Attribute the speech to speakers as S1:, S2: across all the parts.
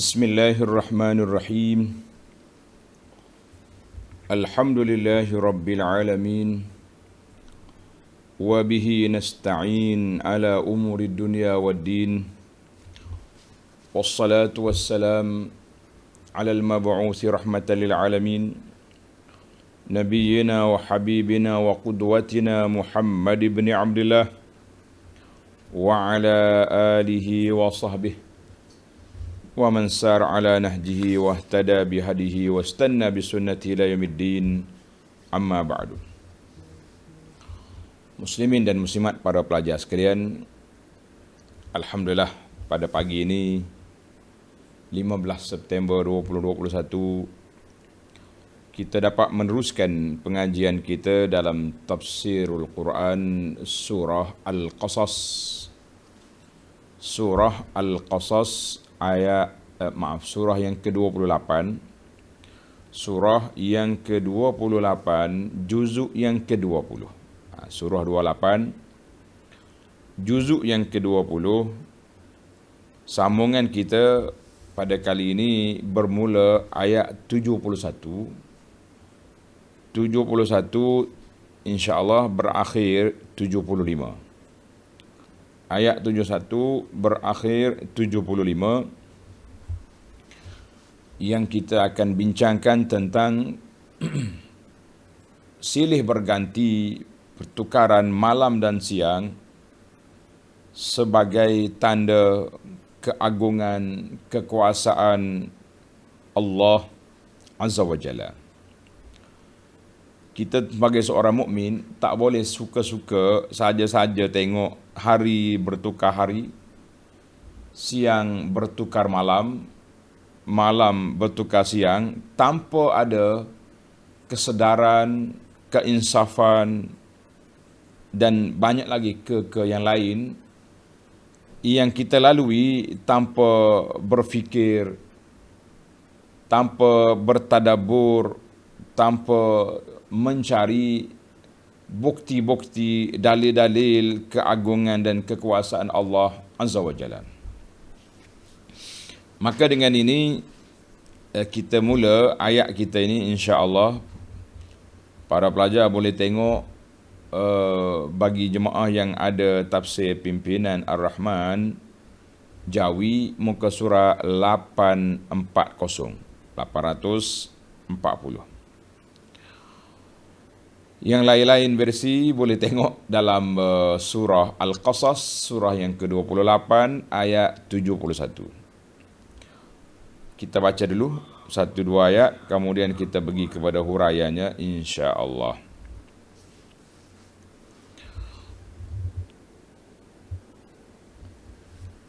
S1: Bismillahirrahmanirrahim. Alhamdulillahi rabbil alamin. Wa bihi nasta'in ala umuri dunya waddin. Wassalatu wassalam ala al-mab'uthi rahmatan lil alamin. Nabiyyina wa habibina wa qudwatina Muhammad ibn Abdullah wa ala alihi wa sahbihi wa man sar ala nahjihi wa ihtada bihadihi wa istanna bisunnatihi ila yaumiddin, amma ba'du. Muslimin dan muslimat, para pelajar sekalian, alhamdulillah pada pagi ini 15 September 2021 kita dapat meneruskan pengajian kita dalam tafsirul Quran surah Al-Qasas. Surah Al-Qasas surah yang ke-28, surah yang ke-28, juzuk yang ke-20. Surah 28, juzuk yang ke-20. Sambungan kita pada kali ini bermula ayat 71. 71 insya-Allah berakhir 75. Ayat 71 berakhir 75, yang kita akan bincangkan tentang silih berganti pertukaran malam dan siang sebagai tanda keagungan, kekuasaan Allah Azza wa Jalla. Kita sebagai seorang mukmin tak boleh suka-suka saja-saja tengok hari bertukar hari, siang bertukar malam, malam bertukar siang, tanpa ada kesedaran, keinsafan dan banyak lagi ke yang lain yang kita lalui tanpa berfikir, tanpa bertadabbur, tanpa mencari bukti-bukti, dalil-dalil keagungan dan kekuasaan Allah Azza wa Jalla. Maka dengan ini kita mula ayat kita ini, insya-Allah. Para pelajar boleh tengok bagi jemaah yang ada tafsir pimpinan Ar-Rahman Jawi, muka surah 840. Yang lain-lain versi boleh tengok dalam surah Al-Qasas, surah yang ke-28 ayat 71. Kita baca dulu 1-2 ayat, kemudian kita pergi kepada huraiannya, insya-Allah.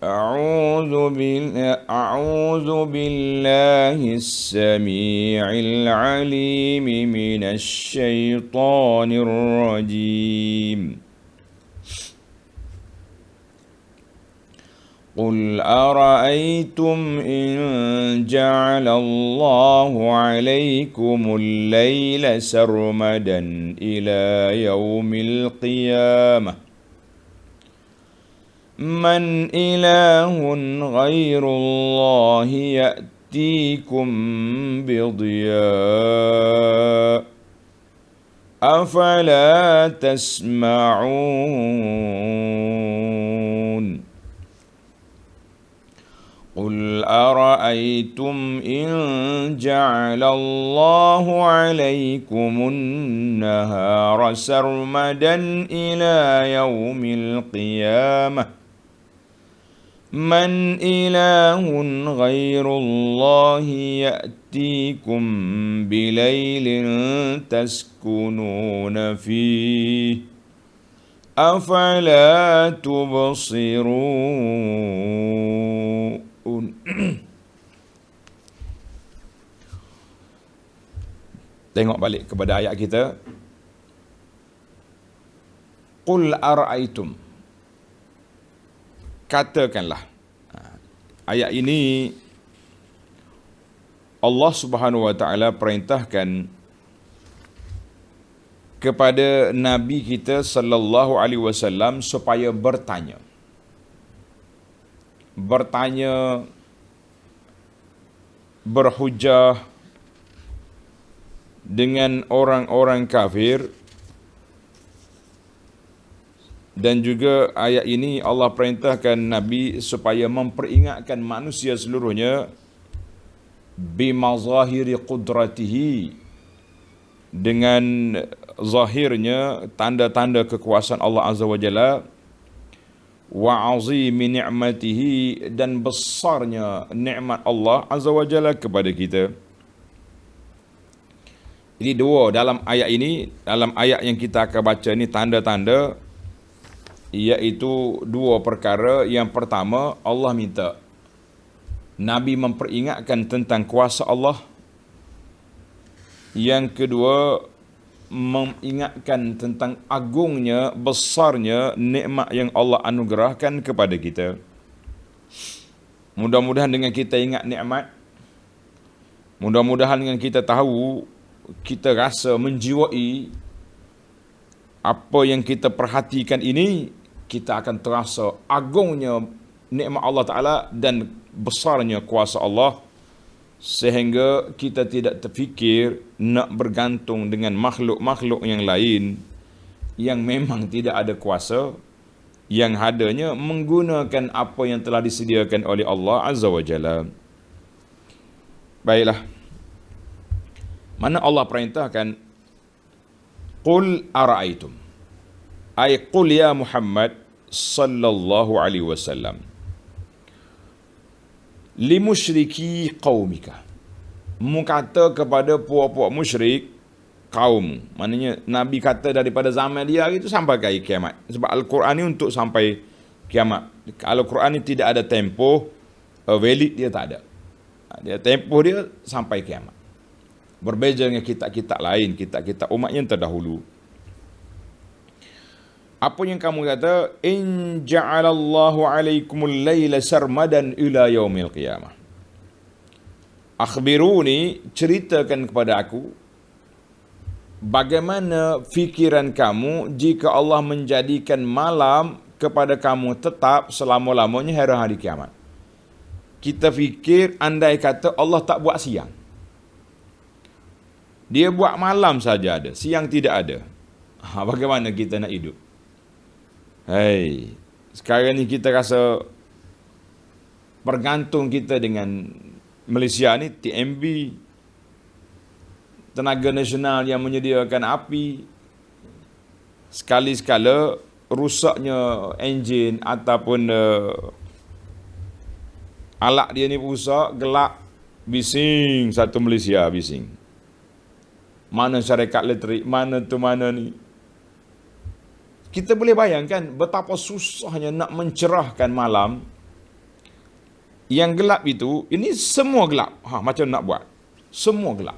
S1: أعوذ بالله السميع العليم من الشيطان الرجيم. قل أرأيتم إن جعل الله عليكم الليل سرمدا إلى يوم القيامة من إله غير الله يأتيكم بضياء أفلا تسمعون. قل أرأيتم إن جعل الله عليكم النهار سرمدا إلى يوم القيامة من إله غير الله يأتيكم بليل تسكنون فيه أفلا تبصرون. Tengok balik kepada ayat kita. Qul ara'aitum, katakanlah. Ayat ini Allah Subhanahu wa taala perintahkan kepada Nabi kita sallallahu alaihi wasallam supaya bertanya berhujah dengan orang-orang kafir. Dan juga ayat ini Allah perintahkan Nabi supaya memperingatkan manusia seluruhnya bimazahiri qudratihi, dengan zahirnya tanda-tanda kekuasaan Allah Azza wa Jalla, wa azimi ni'matihi, dan besarnya nikmat Allah Azza wa Jalla kepada kita. Jadi dua dalam ayat ini, dalam ayat yang kita akan baca ini tanda-tanda, iaitu dua perkara. Yang pertama, Allah minta Nabi memperingatkan tentang kuasa Allah. Yang kedua, mengingatkan tentang agungnya, besarnya nikmat yang Allah anugerahkan kepada kita. Mudah-mudahan dengan kita ingat nikmat, mudah-mudahan dengan kita tahu, kita rasa menjiwai apa yang kita perhatikan ini, kita akan terasa agungnya nikmat Allah Ta'ala dan besarnya kuasa Allah, sehingga kita tidak terfikir nak bergantung dengan makhluk-makhluk yang lain yang memang tidak ada kuasa, yang adanya menggunakan apa yang telah disediakan oleh Allah Azza wa Jalla. Baiklah, mana Allah perintahkan qul ara'aitum, ay qul ya Muhammad sallallahu alaihi wasallam limusyriki qaumika, mu kata kepada puak-puak musyrik kaum. Maknanya Nabi kata daripada zaman dia itu sampai ke kiamat, sebab Al-Quran ni untuk sampai kiamat. Al-Quran ni tidak ada tempoh valid, dia tak ada. Dia tempoh dia sampai kiamat. Berbeza dengan kitab-kitab lain, kitab-kitab umat yang terdahulu. Apa yang kamu kata? In ja'alallahu alaikumul layla sarmadan ila yaumil qiyamah. Akhbiruni, ceritakan kepada aku, bagaimana fikiran kamu jika Allah menjadikan malam kepada kamu tetap selama-lamanya hari hari kiamat. Kita fikir andai kata Allah tak buat siang, dia buat malam saja ada, siang tidak ada. Bagaimana kita nak hidup? Sekarang ni kita rasa bergantung kita dengan Malaysia ni, TMB, tenaga nasional yang menyediakan api. Sekali-sekala rusaknya enjin ataupun alat dia ni rusak, gelap, bising satu Malaysia, bising. Mana syarikat elektrik, mana tu mana ni. Kita boleh bayangkan betapa susahnya nak mencerahkan malam yang gelap itu. Ini semua gelap. Macam nak buat? Semua gelap.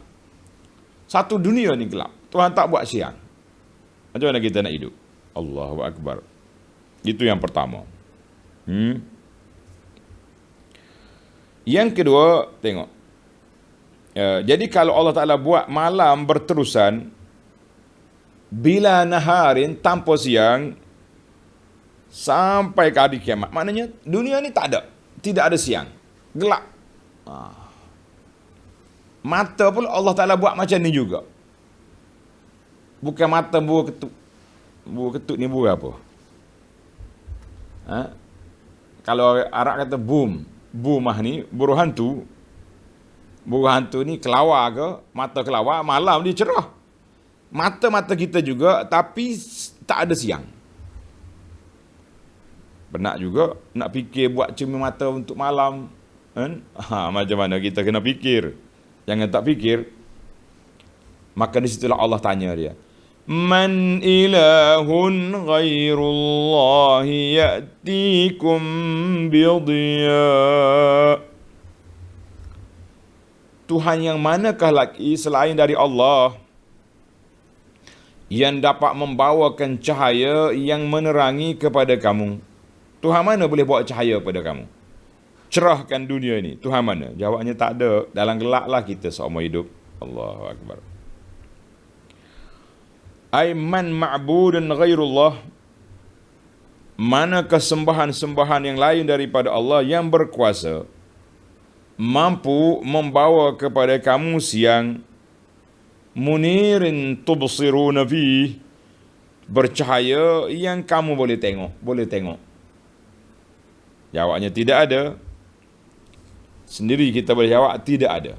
S1: Satu dunia ni gelap. Tuhan tak buat siang. Macam mana kita nak hidup? Allahu Akbar. Itu yang pertama. Yang kedua, tengok. Jadi kalau Allah Ta'ala buat malam berterusan, bila naharin, tanpa siang, sampai ke hari kiamat. Maknanya dunia ni tak ada. Tidak ada siang. Gelap. Mata pun Allah Ta'ala buat macam ni juga. Bukan mata buah ketuk. Buah ketuk ni buah apa? Kalau Arab kata boom. Boomah ni, buruh hantu. Buruh hantu ni kelawar ke? Mata kelawar, malam dia cerah. Mata-mata kita juga, tapi tak ada siang. Benar juga nak fikir buat cermin mata untuk malam, kan? Macam mana kita kena fikir? Jangan tak fikir. Maka di situlah Allah tanya dia, man ilahun ghairullahi ya'tikum bidhiya. Tuhan yang manakah lagi selain dari Allah yang dapat membawakan cahaya yang menerangi kepada kamu? Tuhan mana boleh bawa cahaya kepada kamu? Cerahkan dunia ini. Tuhan mana? Jawabnya tak ada. Dalam gelaplah kita seumur hidup. Allahu Akbar. Aiman ma'budun ghairullah. Manakah sembahan-sembahan yang lain daripada Allah yang berkuasa? mampu membawa kepada kamu siang, munirin tubsiruna fi, bercahaya yang kamu boleh tengok. Jawabnya tidak ada. Sendiri kita boleh jawab tidak ada.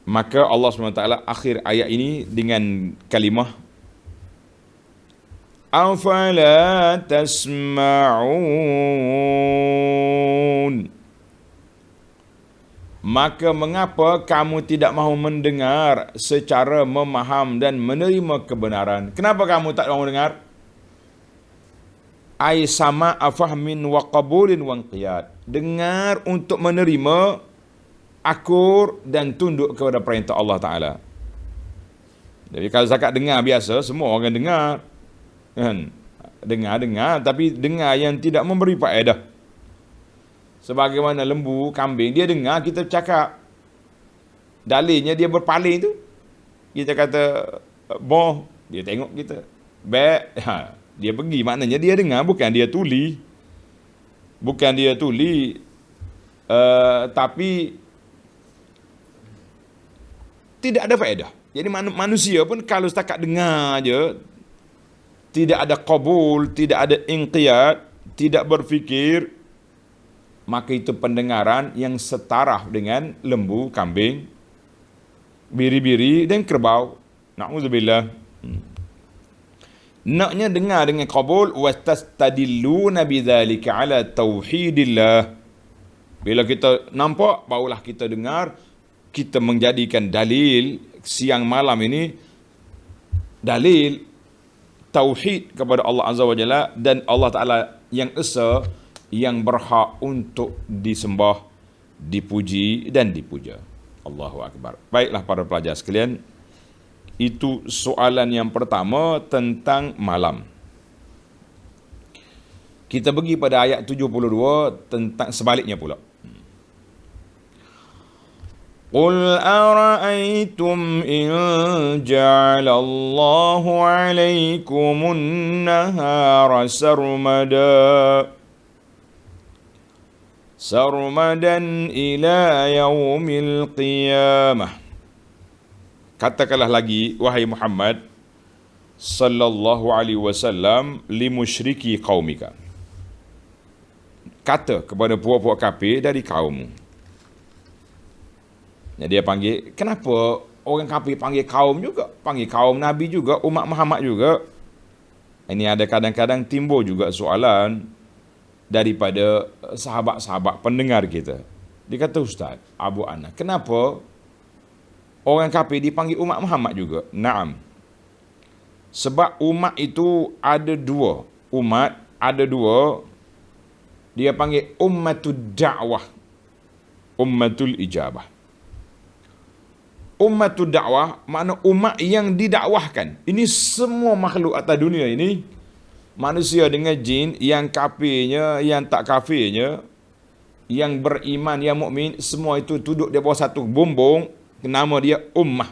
S1: Maka Allah SWT akhir ayat ini dengan kalimah afala tasma'un. Maka mengapa kamu tidak mahu mendengar secara memaham dan menerima kebenaran? Kenapa kamu tak mahu dengar? Ai sama afahmin wa qabulin wa inqiyad. Dengar untuk menerima, akur dan tunduk kepada perintah Allah Ta'ala. Jadi kalau zakat dengar biasa, semua orang dengar. Kan? Dengar, tapi dengar yang tidak memberi faedah. Sebagaimana lembu, kambing, dia dengar kita cakap. Dalilnya dia berpaling tu. Kita kata, boh, dia tengok kita. Bek, dia pergi. Maknanya dia dengar, bukan dia tuli. Tapi tidak ada faedah. Jadi manusia pun kalau setakat dengar je, tidak ada qabul, tidak ada inqiyad, tidak berfikir, maka itu pendengaran yang setara dengan lembu, kambing, biri-biri dan kerbau. Na'udzubillah. Naknya dengar dengan qabul, wastastadilluna bidzalika ala tauhidillah. Bila kita nampak, barulah kita dengar, kita menjadikan dalil siang malam ini dalil tauhid kepada Allah Azza wa Jalla dan Allah Ta'ala yang esa, yang berhak untuk disembah, dipuji dan dipuja. Allahu Akbar. Baiklah para pelajar sekalian, itu soalan yang pertama tentang malam. Kita pergi pada ayat 72 tentang sebaliknya pula. Qul ara'aytum in ja'ala Allahu 'alaykumun nahara sarmadan ila yaumil qiyamah. Katakanlah lagi, wahai Muhammad sallallahu alaihi wasallam, li musyriki qaumika. Kata kepada puak-puak kafir dari kaummu. Jadi dia panggil, kenapa orang kafir panggil kaum juga? Panggil kaum Nabi juga, umat Muhammad juga. Ini ada kadang-kadang timbul juga soalan daripada sahabat-sahabat pendengar kita. Dia kata, Ustaz Abu Ana, kenapa orang kafir dipanggil umat Muhammad juga? Naam. Sebab umat itu ada dua. Dia panggil ummatul da'wah, ummatul ijabah. Ummatul da'wah makna umat yang didakwahkan. Ini semua makhluk atas dunia ini, manusia dengan jin, yang kafirnya, yang tak kafirnya, yang beriman, yang mukmin, semua itu duduk di bawah satu bumbung, nama dia ummah.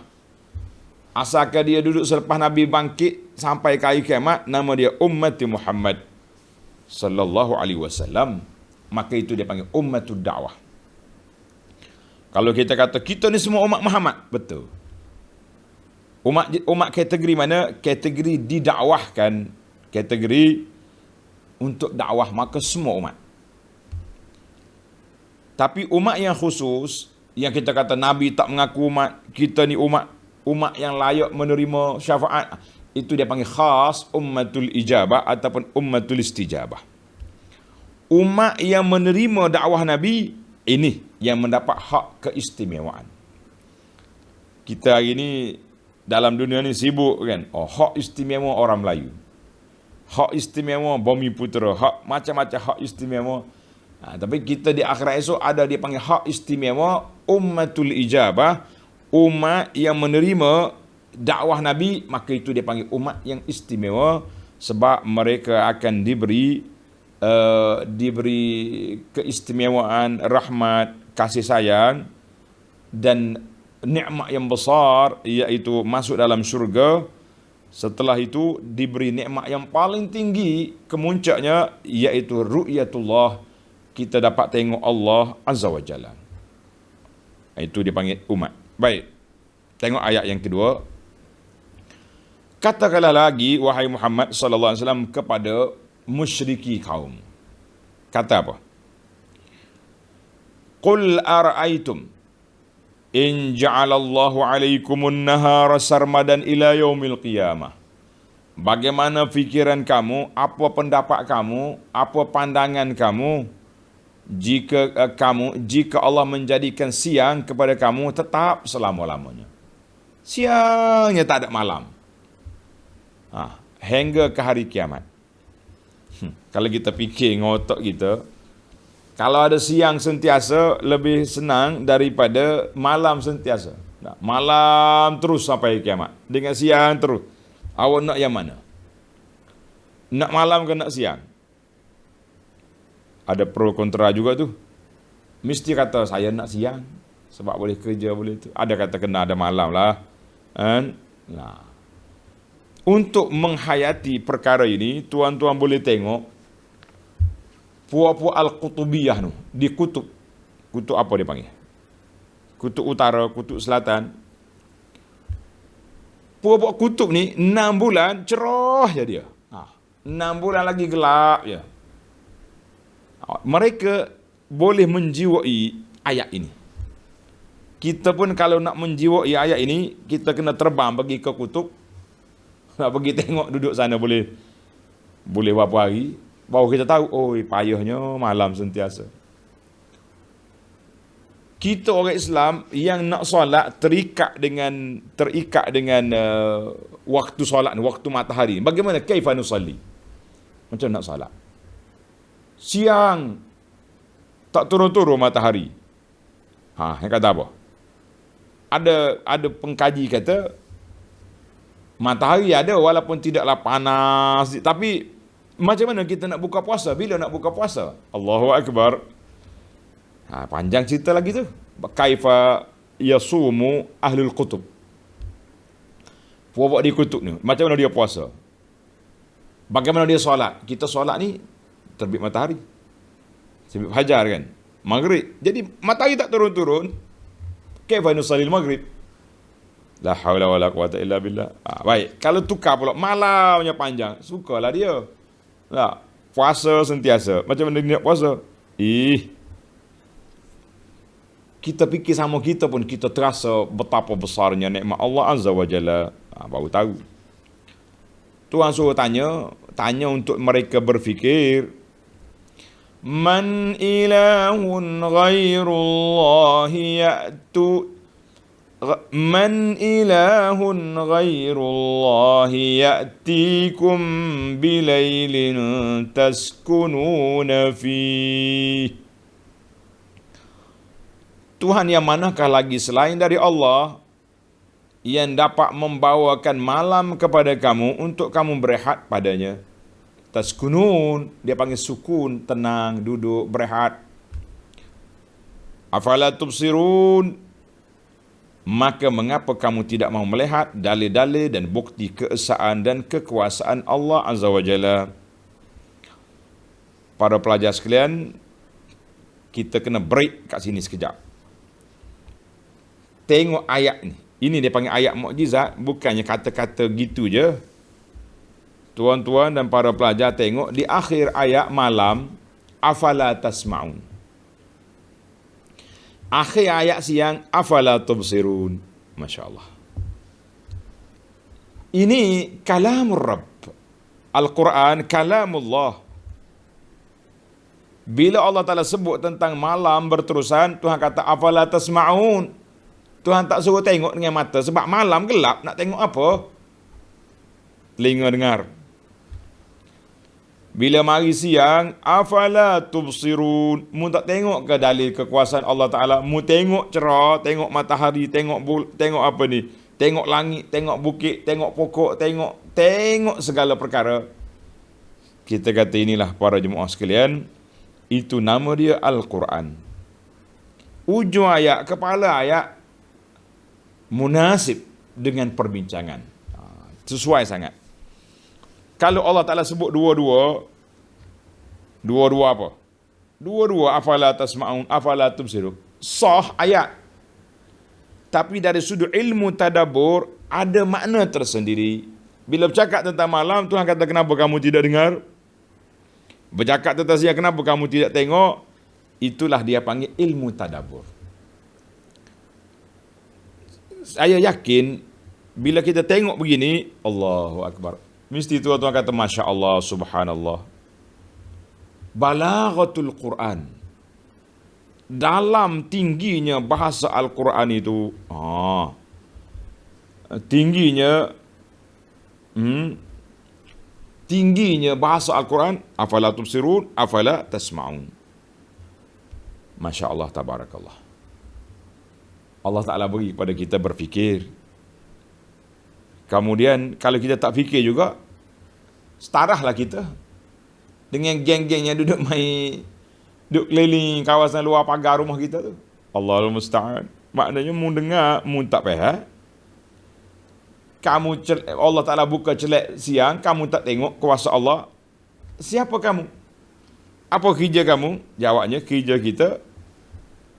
S1: Asalkan dia duduk selepas Nabi bangkit sampai ke hari kiamat, nama dia ummati Muhammad sallallahu alaihi wasallam. Maka itu dia panggil ummatud da'wah. Kalau kita kata kita ni semua umat Muhammad, betul. Umat kategori mana? Kategori didakwahkan, kategori untuk dakwah, maka semua umat. Tapi umat yang khusus, yang kita kata Nabi tak mengaku umat, kita ni umat yang layak menerima syafaat, itu dia panggil khas ummatul ijabah ataupun ummatul istijabah. Umat yang menerima dakwah Nabi, ini yang mendapat hak keistimewaan. Kita hari ini dalam dunia ni sibuk kan, hak istimewa orang Melayu, hak istimewa Bumi Putera, hak macam-macam hak istimewa. Tapi kita di akhirat esok ada dia panggil hak istimewa ummatul ijabah, umat yang menerima dakwah Nabi, maka itu dia panggil umat yang istimewa, sebab mereka akan diberi keistimewaan, rahmat, kasih sayang dan nikmat yang besar, iaitu masuk dalam syurga. Setelah itu diberi nikmat yang paling tinggi, kemuncaknya iaitu ru'yatullah, kita dapat tengok Allah Azza wa Jalla. Itu dipanggil umat. Baik. Tengok ayat yang kedua. Katakanlah lagi wahai Muhammad sallallahu alaihi wasallam kepada musyriki kaum. Kata apa? Qul ara'aytum in ja'alallahu 'alaikumun nahara sarmadan ila yaumil qiyamah. Bagaimana fikiran kamu, apa pendapat kamu, apa pandangan kamu jika Allah menjadikan siang kepada kamu tetap selama-lamanya. Siangnya tak ada malam. Hingga ke hari kiamat. Kalau kita fikir dengan otak kita, kalau ada siang sentiasa lebih senang daripada malam sentiasa. Malam terus sampai kiamat. Dengan siang terus. Awak nak yang mana? Nak malam ke nak siang? Ada pro kontra juga tu. Mesti kata saya nak siang sebab boleh kerja, boleh tu. Ada kata kena ada malam lah. Nah. Untuk menghayati perkara ini, tuan-tuan boleh tengok puak-puak Al-Qutubiyah tu, di kutub. Kutub apa dia panggil? Kutub utara, kutub selatan. Puak-puak kutub ni 6 bulan cerah je dia. 6 bulan lagi gelap je. Mereka boleh menjiwai ayat ini. Kita pun kalau nak menjiwai ayat ini, kita kena terbang pergi ke kutub. Nak pergi tengok duduk sana boleh berapa hari. Baru kita tahu, payahnya malam sentiasa. Kita orang Islam yang nak solat terikat dengan waktu solat, waktu matahari. Bagaimana kaifa nusalli? Macam nak solat. Siang tak turun-turun matahari. Yang kata apa? Ada pengkaji kata matahari ada walaupun tidaklah panas, tapi macam mana kita nak buka puasa? Bila nak buka puasa? Allahu Akbar. Panjang cerita lagi tu. Kaifa yasumu ahlul kutub. Puak di kutub ni, macam mana dia puasa? Bagaimana dia solat? Kita solat ni terbit matahari. Terbit fajar kan? Maghrib. Jadi matahari tak turun-turun. Kaifa nusallil maghrib? La haula wala quwata illa billah. Baik, kalau tukar pula malamnya panjang, sukalah dia. Puasa sentiasa. Macam mana dia nak puasa? Kita fikir sama kita pun kita terasa betapa besarnya nikmat Allah Azza wa Jalla. Baru tahu. Tuhan suruh tanya untuk mereka berfikir. Man ilahun ghairullahi ya'tu Man ilahun ghairullahi ya'tikum bilailin taskununa fih. Tuhan yang manakah lagi selain dari Allah yang dapat membawakan malam kepada kamu untuk kamu berehat padanya. Taskunun, dia panggil sukun, tenang, duduk, berehat. Afala tubsirun, maka mengapa kamu tidak mahu melihat dalil-dalil dan bukti keesaan dan kekuasaan Allah Azza wa Jalla? Para pelajar sekalian, kita kena break kat sini sekejap. Tengok ayat ni. Ini dia panggil ayat mukjizat, bukannya kata-kata gitu je. Tuan-tuan dan para pelajar tengok di akhir ayat malam, afala tasma'un. Akhir ayat siang, afala tubsirun. Masya Allah. Ini kalamur Rabb. Al-Quran kalamullah. Bila Allah Ta'ala sebut tentang malam berterusan, Tuhan kata afala tasma'un. Tuhan tak suruh tengok dengan mata sebab malam gelap, nak tengok apa? Telinga dengar. Bila mari siang, afala tubsirun. Mu tak tengok ke dalil kekuasaan Allah Ta'ala? Mu tengok cerah, tengok matahari, tengok apa ni? Tengok langit, tengok bukit, tengok pokok, tengok segala perkara. Kita kata inilah para jemaah sekalian, itu nama dia Al-Quran. Ujung ayat, kepala ayat munasib dengan perbincangan. Sesuai sangat. Kalau Allah Ta'ala sebut dua-dua apa? Dua-dua afala tasma'un, afala tubsirun. Sah ayat. Tapi dari sudut ilmu tadabbur ada makna tersendiri. Bila bercakap tentang malam, Tuhan kata kenapa kamu tidak dengar? Bercakap tentang siang, kenapa kamu tidak tengok? Itulah dia panggil ilmu tadabbur. Saya yakin bila kita tengok begini, Allahu Akbar. Mesti Tuhan kata Masya Allah, Subhanallah. Balaghatul Quran. Dalam tingginya bahasa Al-Quran itu. Tingginya bahasa Al-Quran. Afala tubsirun, afala tasma'un. Masya Allah, tabarakallah. Allah Ta'ala beri kepada kita berfikir. Kemudian kalau kita tak fikir juga, setarahlah kita dengan geng-geng yang duduk keliling kawasan luar pagar rumah kita tu. Allahul musta'an. Maknanya mu dengar, mu tak faham. Allah Ta'ala buka celak siang, kamu tak tengok kuasa Allah. Siapa kamu? Apa kerja kamu? Jawabnya, kerja kita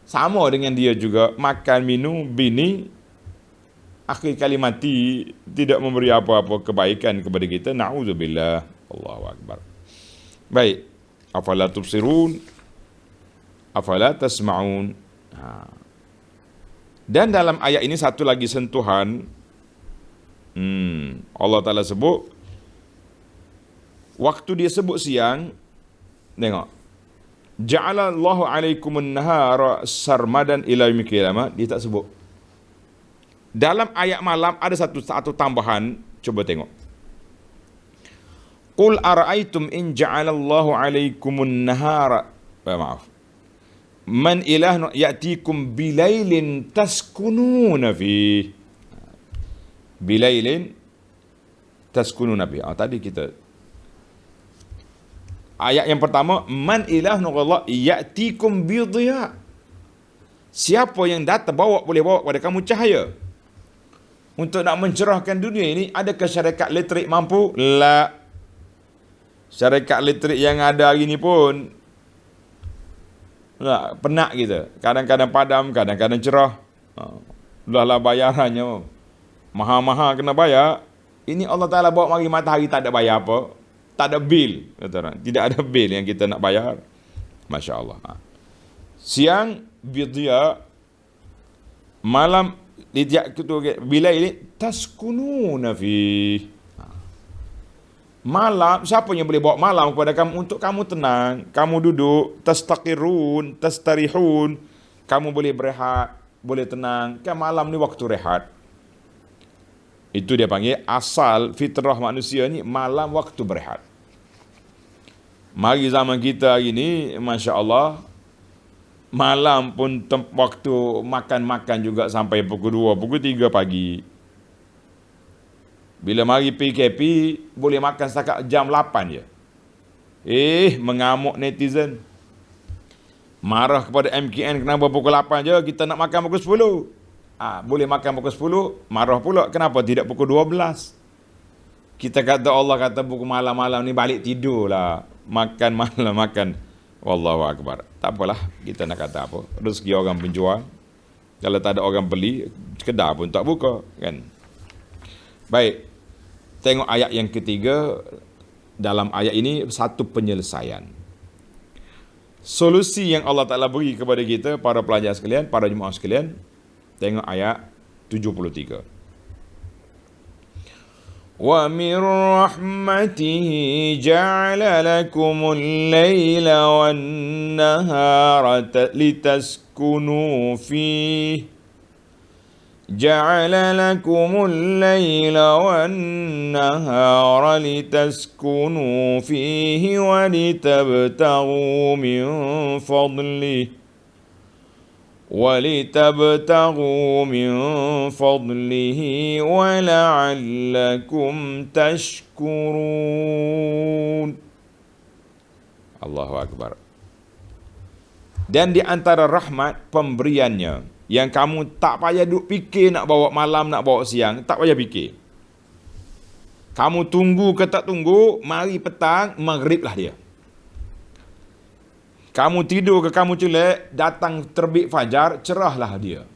S1: sama dengan dia juga. Makan, minum, bini. Akhir kali mati, tidak memberi apa-apa kebaikan kepada kita. Na'udzubillah. Allahu Akbar. Baik. Afala tubsirun, afala tasma'un. Dan dalam ayat ini satu lagi sentuhan. Allah Ta'ala sebut, waktu dia sebut siang, tengok, ja'alallahu alaikumun nahara sarmadan ila yaumil qiyamah, dia tak sebut. Dalam ayat malam ada satu tambahan, coba tengok. Qul ara'aitum in ja'alallahu alaikumun nahara, man ilah ya'tikum bilailin taskununa fi. Bilailin taskununa fi. Tadi kita ayat yang pertama, man ilah Allah ya'tikum bidhiya. Siapa yang datang boleh bawa kepada kamu cahaya untuk nak mencerahkan dunia ini. Adakah syarikat elektrik mampu? La. Syarikat elektrik yang ada hari ni pun penat kita. Kadang-kadang padam, kadang-kadang cerah. Udahlah bayarannya mahal-mahal kena bayar. Ini Allah Ta'ala bawa mari matahari, tak ada bayar apa. Tak ada bil. Tidak ada bil yang kita nak bayar. Masya Allah. Siang bidya, malam bila ini taskununa fi. Malam, siapa yang boleh bawa malam kepada kamu untuk kamu tenang, kamu duduk, tastaqirun, tastarihun, kamu boleh berehat, boleh tenang. Kan malam ni waktu rehat. Itu dia panggil asal fitrah manusia ni, malam waktu berehat. Mari zaman kita hari ni, Masya Allah, malam pun waktu makan-makan juga sampai pukul 2, pukul 3 pagi. Bila mari PKP, boleh makan setakat jam 8 je. Mengamuk netizen. Marah kepada MKN, kenapa pukul 8 je, kita nak makan pukul 10. Boleh makan pukul 10, marah pula kenapa tidak pukul 12. Kita kata Allah kata pukul malam-malam ni balik tidur lah. Makan malam, makan. Wallahu Akbar. Tak apalah, kita nak kata apa. Rezeki orang penjual. Kalau tak ada orang beli, kedai pun tak buka, kan. Baik. Tengok ayat yang ketiga. Dalam ayat ini satu penyelesaian. Solusi yang Allah Ta'ala beri kepada kita, para pelajar sekalian, para jemaah sekalian. Tengok ayat 73. Wa min rahmatihi ja'ala lakumul layla wan nahara litaskunu fihi. Ja'ala lakumul layla wan nahara litaskunu fihi wa litabtaghu min fadlihi. وَلِتَبْتَغُوا مِنْ فَضْلِهِ وَلَعَلَّكُمْ تَشْكُرُونَ. Allahu Akbar. Dan di antara rahmat pemberiannya, yang kamu tak payah duk fikir nak bawa malam, nak bawa siang, tak payah fikir. Kamu tunggu ke tak tunggu, mari petang, maghrib lah dia. Kamu tidur ke kamu celek, datang terbit fajar, cerahlah dia.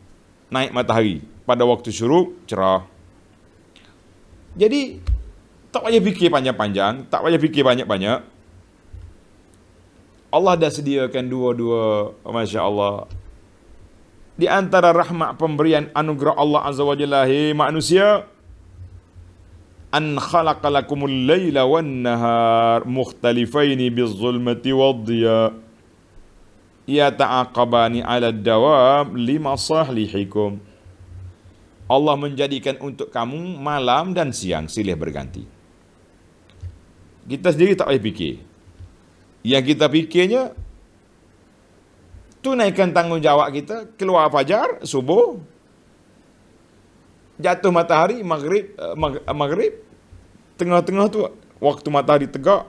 S1: Naik matahari. Pada waktu syuruk, cerah. Jadi, tak payah fikir panjang-panjang, tak payah fikir banyak-banyak. Allah dah sediakan dua-dua, Masya Allah. Di antara rahmat pemberian anugerah Allah Azza wa Jalla, manusia, an khalaqalakumul layla wan nahar mukhtalifaini bizulmati wadhiya yata'aqabani 'ala dawam limasalihikum. Allah menjadikan untuk kamu malam dan siang silih berganti. Kita sendiri tak payah fikir. Yang kita fikirnya, tunaikan tanggungjawab kita, keluar fajar, subuh, jatuh matahari, maghrib, tengah-tengah tu, waktu matahari tegak,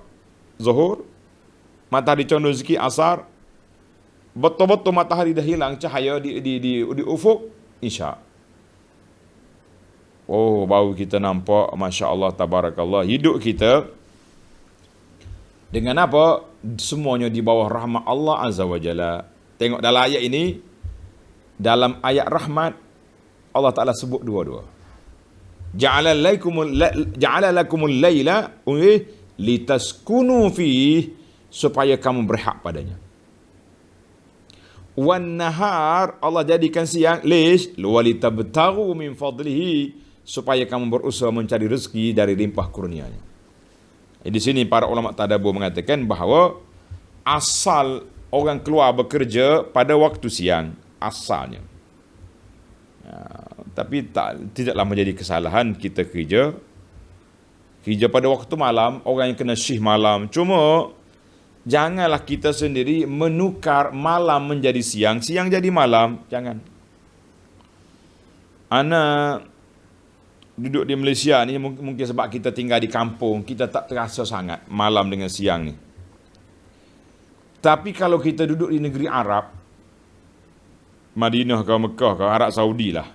S1: zuhur, matahari condong sikit, asar, betul-betul matahari dah hilang cahaya di ufuk, isyak. Oh, baru kita nampak, Masya Allah, Tabarakallah, hidup kita dengan apa? Semuanya di bawah rahmat Allah Azza wa Jalla. Tengok dalam ayat ini, dalam ayat rahmat, Allah Ta'ala sebut dua-dua. Ja'ala lakumul layla litaskunu fihi, supaya kamu berhak padanya. Wan nahar, Allah jadikan siang, lish walitabtaghu min fadlihi, supaya kamu berusaha mencari rezeki dari limpah kurnianya. Di sini para ulama tadabbur mengatakan bahawa asal orang keluar bekerja pada waktu siang, asalnya. Tapi tidaklah menjadi kesalahan kita kerja pada waktu malam, orang yang kena shift malam. Cuma janganlah kita sendiri menukar malam menjadi siang, siang jadi malam. Jangan. Ana duduk di Malaysia ni mungkin sebab kita tinggal di kampung, kita tak terasa sangat malam dengan siang ni. Tapi kalau kita duduk di negeri Arab, Madinah ke Mekah ke Arab Saudi lah,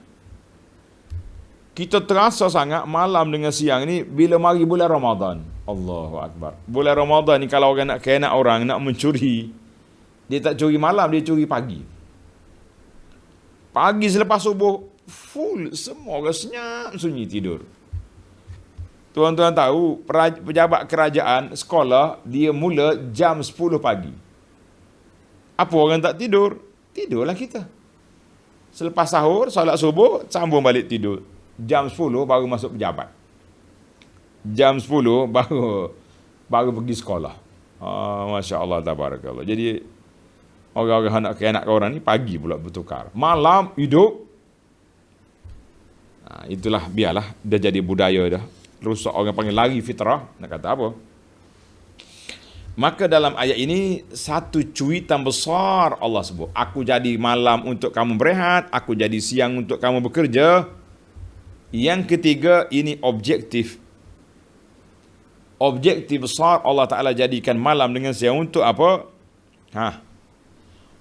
S1: kita terasa sangat malam dengan siang ni bila mari bulan Ramadan. Allahu Akbar. Bulan Ramadan ni kalau orang nak kena orang nak mencuri, dia tak curi malam, dia curi pagi. Pagi selepas subuh, full, semua orang senyap sunyi tidur. Tuan-tuan tahu, pejabat kerajaan, sekolah, dia mula jam 10 pagi. Apa orang tak tidur? Tidurlah kita. Selepas sahur, solat subuh, sambung balik tidur. Jam 10 baru masuk pejabat. Jam 10 baru pergi sekolah. Masya Allah, tabarakallah. Jadi, orang-orang anak orang ni pagi pula bertukar. Malam hidup. Itulah, biarlah. Dah jadi budaya dah. Rusak, orang panggil lari fitrah. Nak kata apa? Maka dalam ayat ini, satu cuitan besar Allah sebut. Aku jadi malam untuk kamu berehat. Aku jadi siang untuk kamu bekerja. Yang ketiga, ini objektif. Objektif besar Allah Ta'ala jadikan malam dengan siang untuk apa?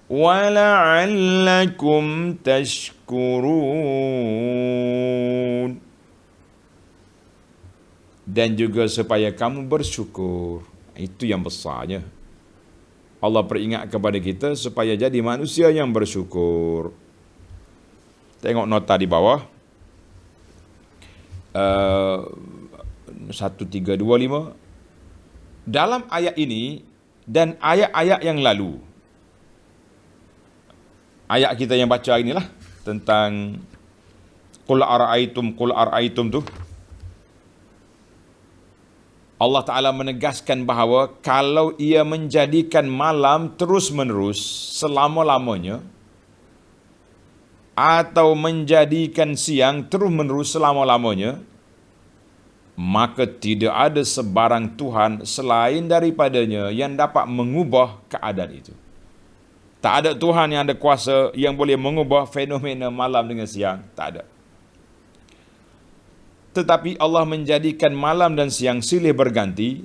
S1: وَلَعَلَّكُمْ تَشْكُرُونَ, dan juga supaya kamu bersyukur. Itu yang besarnya. Allah peringat kepada kita supaya jadi manusia yang bersyukur. Tengok nota di bawah. 1325. Dalam ayat ini dan ayat-ayat yang lalu, ayat kita yang baca hari inilah tentang qul ara'aitum tu, Allah Ta'ala menegaskan bahawa kalau ia menjadikan malam terus-menerus selama-lamanya, atau menjadikan siang terus-menerus selama-lamanya, maka tidak ada sebarang Tuhan selain daripadanya yang dapat mengubah keadaan itu. Tak ada Tuhan yang ada kuasa yang boleh mengubah fenomena malam dengan siang. Tak ada. Tetapi Allah menjadikan malam dan siang silih berganti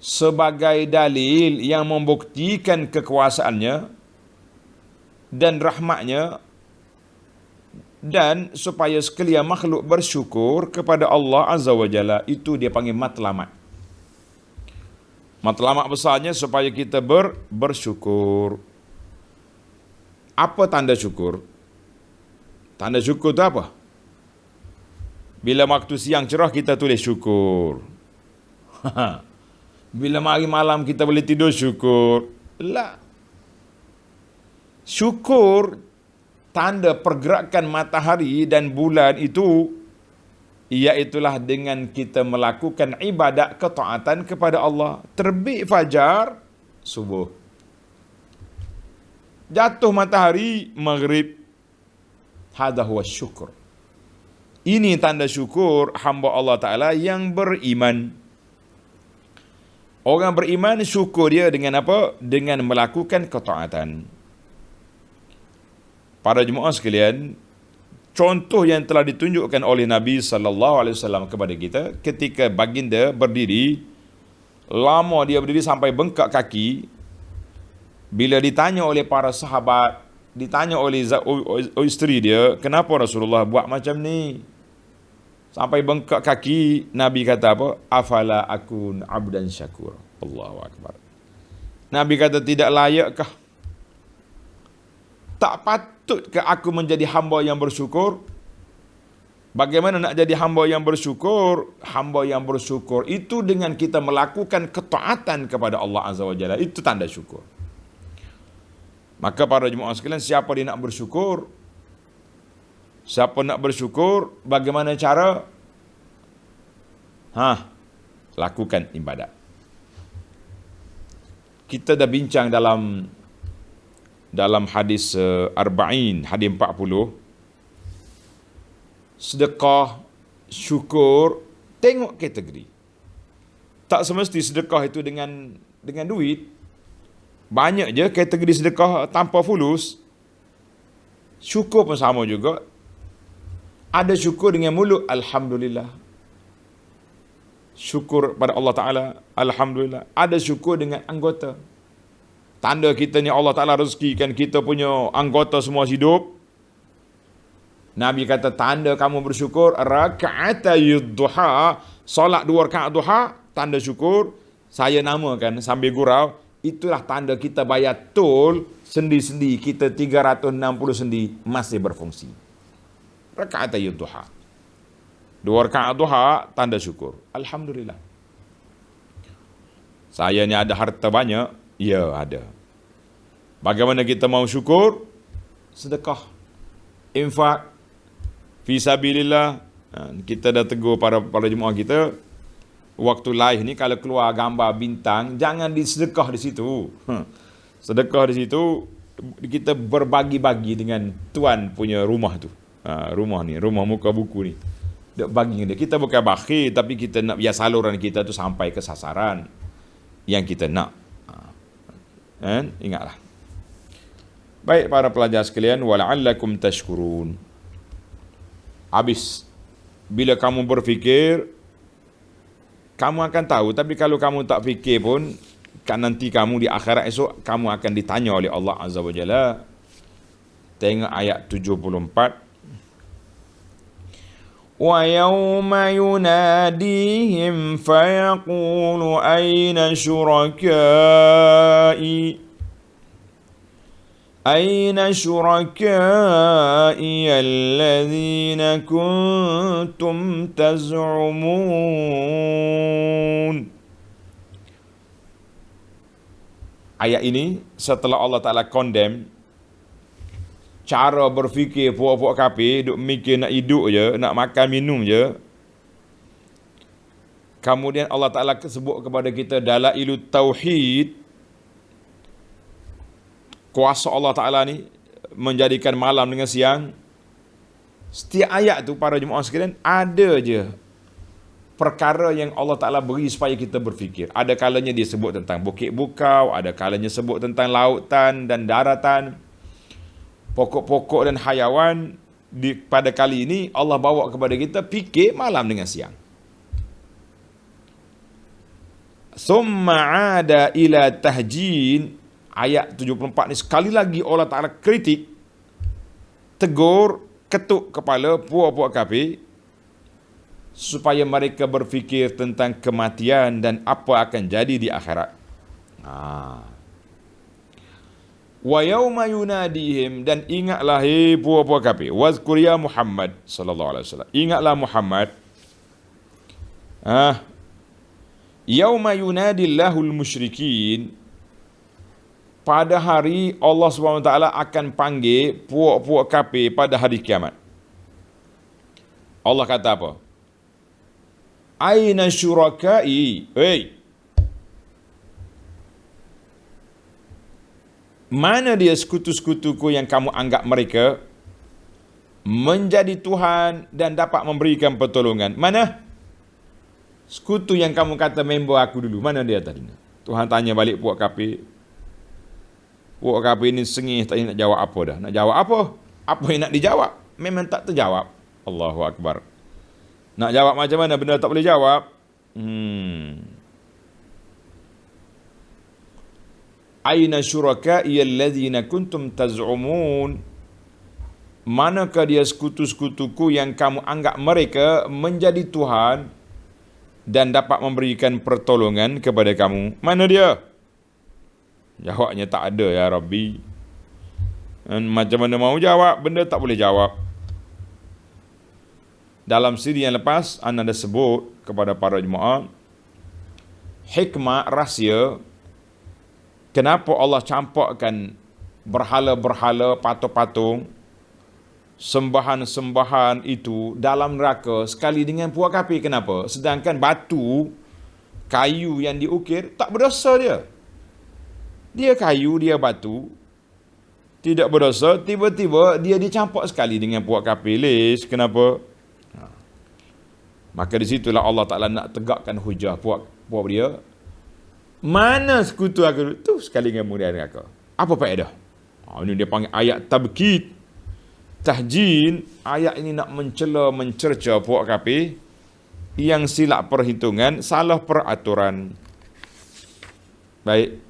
S1: sebagai dalil yang membuktikan kekuasaannya dan rahmatnya, dan supaya sekalian makhluk bersyukur kepada Allah Azza wa Jalla. Itu dia panggil matlamat. Matlamat besarnya supaya kita bersyukur. Apa tanda syukur? Tanda syukur itu apa? Bila waktu siang cerah kita tulis syukur. Bila hari malam kita boleh tidur syukur. La. Syukur tanda pergerakan matahari dan bulan itu, iaitulah dengan kita melakukan ibadat ketaatan kepada Allah. Terbit fajar, subuh. Jatuh matahari, maghrib. Hadha huwa syukur. Ini tanda syukur hamba Allah Ta'ala yang beriman. Orang beriman syukur dia dengan apa? Dengan melakukan ketaatan. Para jemaah sekalian, contoh yang telah ditunjukkan oleh Nabi SAW kepada kita, ketika baginda berdiri, lama dia berdiri sampai bengkak kaki. Bila ditanya oleh para sahabat, ditanya oleh isteri dia, kenapa Rasulullah buat macam ni? Sampai bengkak kaki, Nabi kata apa? Afala akun abdan syakur. Allahu Akbar. Nabi kata, tidak layakkah? Tak patutkah aku menjadi hamba yang bersyukur? Bagaimana nak jadi hamba yang bersyukur? Hamba yang bersyukur itu dengan kita melakukan ketaatan kepada Allah Azza wa Jalla. Itu tanda syukur. Maka para jemaah sekalian, siapa dia nak bersyukur? Siapa nak bersyukur? Bagaimana cara? Lakukan ibadat. Kita dah bincang dalam hadis Arba'in, hadis 40. Sedekah, syukur, tengok kategori. Tak semesti sedekah itu dengan duit. Banyak je kategori sedekah tanpa fulus. Syukur pun sama juga. Ada syukur dengan mulut, alhamdulillah. Syukur pada Allah Ta'ala, alhamdulillah. Ada syukur dengan anggota. Tanda kita ni Allah Ta'ala rezekikan kita punya anggota semua hidup. Nabi kata tanda kamu bersyukur, raka'atayud duha, solat 2 rakaat duha, tanda syukur. Saya namakan sambil gurau, itulah tanda kita bayar tol, sendi-sendi kita 360 sendi masih berfungsi. Raka'atayud duha. 2 rakaat duha, tanda syukur. Alhamdulillah. Saya ni ada harta banyak? Ya, ada. Bagaimana kita mau syukur? Sedekah. Infak. Fisabilillah. Kita dah tegur para jemaah kita, waktu live ni kalau keluar gambar bintang, jangan disedekah di situ. Sedekah di situ, kita berbagi-bagi dengan tuan punya rumah tu. Rumah ni, rumah muka buku ni. Bagi dia. Kita bukan bakhil, tapi kita nak biar saluran kita tu sampai ke sasaran yang kita nak. Ingatlah. Baik para pelajar sekalian, wala'allakum tashkurun. Habis. Bila kamu berfikir, kamu akan tahu. Tapi kalau kamu tak fikir pun, kan nanti kamu di akhirat esok, kamu akan ditanya oleh Allah Azza wa Jalla. Tengok ayat 74. وَيَوْمَ يُنَادِيهِمْ فَيَقُولُ أَيْنَ شُرَكَائِيَ الَّذِينَ كُنْتُمْ تَزْعُمُونَ. Ayat ini setelah Allah Ta'ala condemn cara berfikir puak-puak kafir, duk mikir nak hidup je, nak makan minum je. Kemudian Allah Ta'ala sebut kepada kita dalailu tauhid, kuasa Allah Ta'ala ni menjadikan malam dengan siang. Setiap ayat tu para jemaah sekalian, ada je perkara yang Allah Ta'ala beri supaya kita berfikir. Ada kalanya dia sebut tentang bukit bukau, ada kalanya sebut tentang lautan dan daratan, pokok-pokok dan hayawan. Pada kali ini Allah bawa kepada kita fikir malam dengan siang. Summa ada ila tahjin. Ayat 74 ni sekali lagi Allah Ta'ala kritik, tegur, ketuk kepala puak-puak kafir supaya mereka berfikir tentang kematian dan apa akan jadi di akhirat. Wa yauma yunadihim, dan ingatlah puak-puak kafir. Wazkur ya Muhammad sallallahu alaihi wasallam. Ingatlah Muhammad. Yauma yunadillahul musyrikin, pada hari Allah Subhanahu wa taala akan panggil puak-puak kafir pada hari kiamat. Allah kata apa? Aina syurakai? Mana dia sekutu-sekutuku yang kamu anggap mereka menjadi Tuhan dan dapat memberikan pertolongan? Mana? Sekutu yang kamu kata member aku dulu, mana dia tadi? Tuhan tanya balik puak kafir. Puak kafir ini sengih, tak nak jawab apa dah. Nak jawab apa? Apa yang nak dijawab? Memang tak terjawab. Allahu Akbar. Nak jawab macam mana benda tak boleh jawab? Aina syuraka'i alladzina kuntum taz'umun? Manakah dia sekutu-sekutuku yang kamu anggap mereka menjadi Tuhan dan dapat memberikan pertolongan kepada kamu? Mana dia? Jawabnya tak ada ya Rabbi. Macam mana mau jawab? Benda tak boleh jawab. Dalam siri yang lepas, anda dah sebut kepada para jemaah hikmah, rahsia kenapa Allah campakkan berhala-berhala, patung-patung, sembahan-sembahan itu dalam neraka sekali dengan puak kafir. Kenapa? Sedangkan batu, kayu yang diukir tak berdosa dia. Dia kayu, dia batu, tidak berdosa. Tiba-tiba dia dicampak sekali dengan puak kafir. Kenapa? Maka di situlah Allah Ta'ala nak tegakkan hujah puak dia. Mana sekutu aku tu sekali dengan mulia neraka? Apa faedah? Ini dia panggil ayat tabkid, tahjin. Ayat ini nak mencela, mencerca puak kafir yang silap perhitungan, salah peraturan. Baik,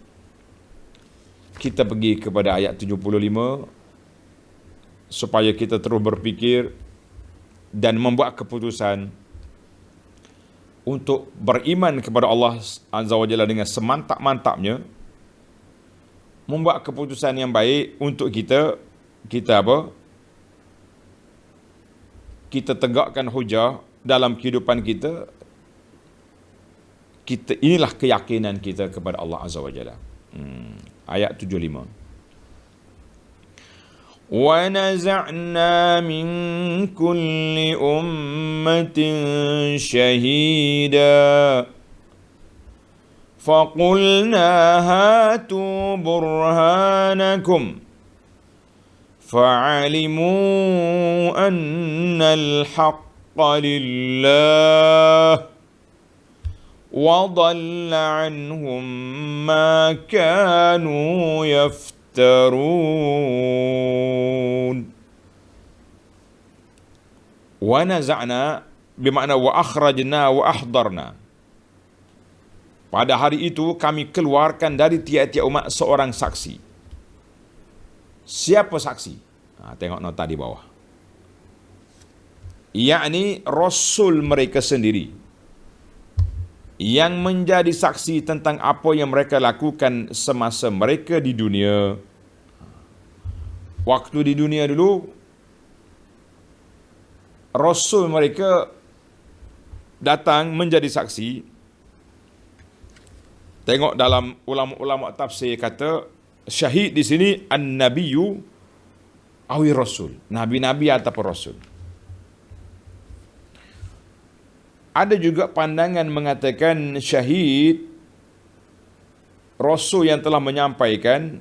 S1: kita pergi kepada ayat 75 supaya kita terus berfikir dan membuat keputusan untuk beriman kepada Allah Azza wa Jalla dengan semantap-mantapnya, membuat keputusan yang baik untuk kita apa? Kita tegakkan hujah dalam kehidupan kita. Inilah keyakinan kita kepada Allah Azza wa Jalla. Ayat 75. وَنَزَعْنَا مِنْ كُلِّ أُمَّةٍ شَهِيدًا فَقُلْنَا هَاتُوا بُرْهَانَكُمْ فَعَلِمُوا أَنَّ الْحَقَّ لِلَّهِ وَضَلَّ عَنْهُمْ مَا كَانُوا يَفْتَرُونَ. Wa naza'na bermakna wa akhrajna wa ahdarna. Pada hari itu kami keluarkan dari tiap-tiap umat seorang saksi. Siapa saksi? Tengok nota di bawah. Yakni Rasul mereka sendiri yang menjadi saksi tentang apa yang mereka lakukan semasa mereka di dunia. Waktu di dunia dulu, Rasul mereka datang menjadi saksi. Tengok dalam ulama-ulama tafsir kata, syahid di sini an-nabiyyu awi rasul. Nabi-nabi ataupun rasul. Ada juga pandangan mengatakan syahid rasul yang telah menyampaikan.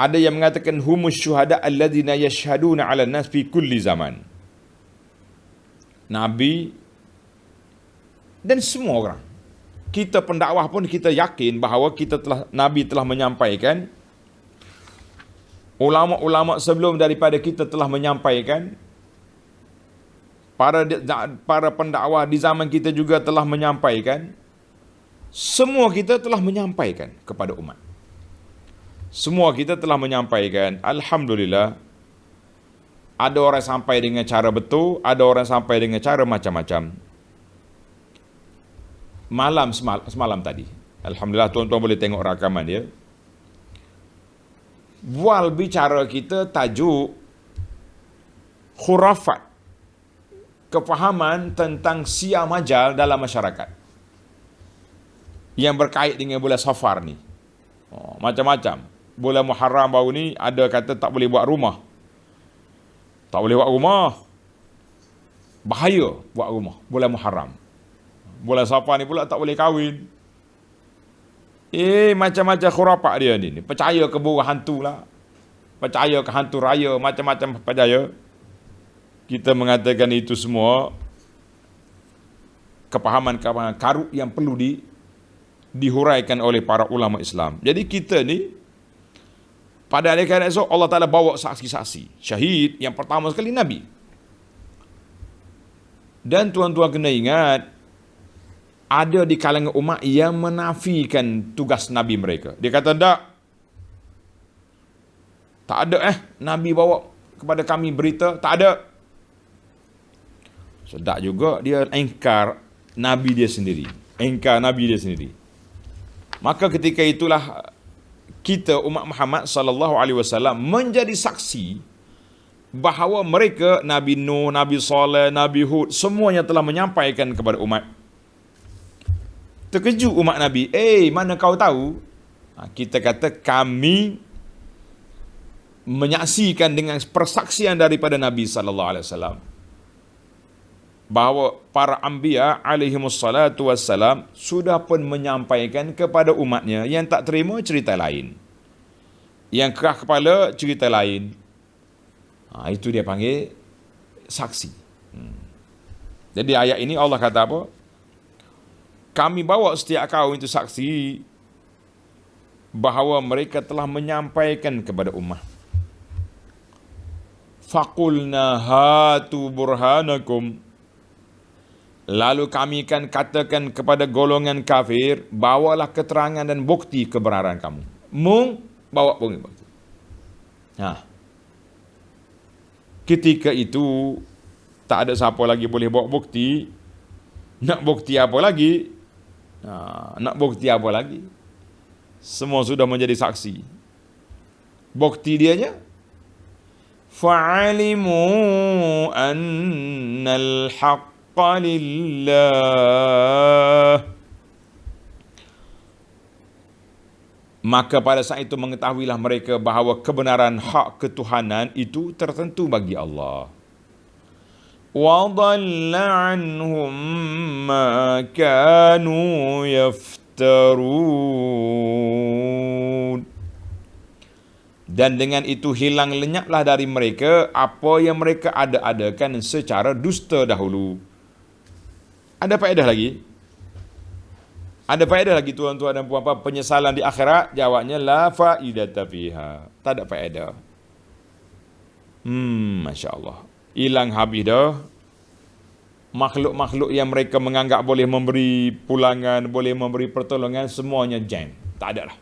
S1: Ada yang mengatakan humus syuhada alladzina yashhaduna 'ala nas fi kulli zaman. Nabi dan semua orang. Kita pendakwah pun kita yakin bahawa Nabi telah menyampaikan. Ulama-ulama sebelum daripada kita telah menyampaikan. Para pendakwah di zaman kita juga telah menyampaikan. Semua kita telah menyampaikan kepada umat. Semua kita telah menyampaikan. Alhamdulillah. Ada orang sampai dengan cara betul, ada orang sampai dengan cara macam-macam. Semalam tadi, Alhamdulillah tuan-tuan boleh tengok rakaman dia. Bual bicara kita tajuk khurafat, kefahaman tentang siar majal dalam masyarakat yang berkait dengan bulan Safar ni. Macam-macam. Bulan Muharram baru ni ada kata tak boleh buat rumah. Tak boleh buat rumah. Bahaya buat rumah bulan Muharram. Bulan Safar ni pula tak boleh kahwin. Macam-macam khurafat dia ni. Percaya ke burung hantu lah. Percaya ke hantu raya. Macam-macam percaya. Kita mengatakan itu semua kepahaman-kepahaman karut yang perlu dihuraikan oleh para ulama Islam. Jadi kita ni pada hari kiamat esok Allah Ta'ala bawa saksi-saksi. Syahid yang pertama sekali Nabi. Dan tuan-tuan kena ingat, ada di kalangan umat yang menafikan tugas Nabi mereka. Dia kata tak ada Nabi bawa kepada kami berita, tak ada. Sedap juga dia engkar Nabi dia sendiri. Maka ketika itulah kita umat Muhammad sallallahu alaihi wasallam menjadi saksi bahawa mereka Nabi Nuh, Nabi Saleh, Nabi Hud semuanya telah menyampaikan kepada umat. Terkejut umat Nabi, mana kau tahu? Kita kata kami menyaksikan dengan persaksian daripada Nabi sallallahu alaihi wasallam bahawa para anbiya alaihimussalatu wassalam sudah pun menyampaikan kepada umatnya. Yang tak terima cerita lain, yang kerah kepala cerita lain. Itu dia panggil saksi. Jadi ayat ini Allah kata apa? Kami bawa setiap kaum itu saksi bahawa mereka telah menyampaikan kepada ummah. Faqulna hatu burhanakum. Lalu kami akan katakan kepada golongan kafir, bawalah keterangan dan bukti kebenaran kamu. Bawa bukti. Ketika itu tak ada siapa lagi boleh bawa bukti. Nak bukti apa lagi? Semua sudah menjadi saksi. Bukti dianya, fa'alimu annal haqqa lillah. Maka pada saat itu mengetahuilah mereka bahawa kebenaran hak ketuhanan itu tertentu bagi Allah. وَضَلَّ عَنْهُمْ مَا كَانُوا يَفْتَرُونَ. Dan dengan itu hilang lenyaplah dari mereka apa yang mereka ada-adakan secara dusta dahulu. Ada faedah lagi? Ada faedah lagi tuan-tuan dan puan-puan penyesalan di akhirat? Jawabnya la faidata fiha. Tak ada faedah. Masya Allah. Hilang habis dah. Makhluk-makhluk yang mereka menganggap boleh memberi pulangan, boleh memberi pertolongan, semuanya jam. Tak ada lah.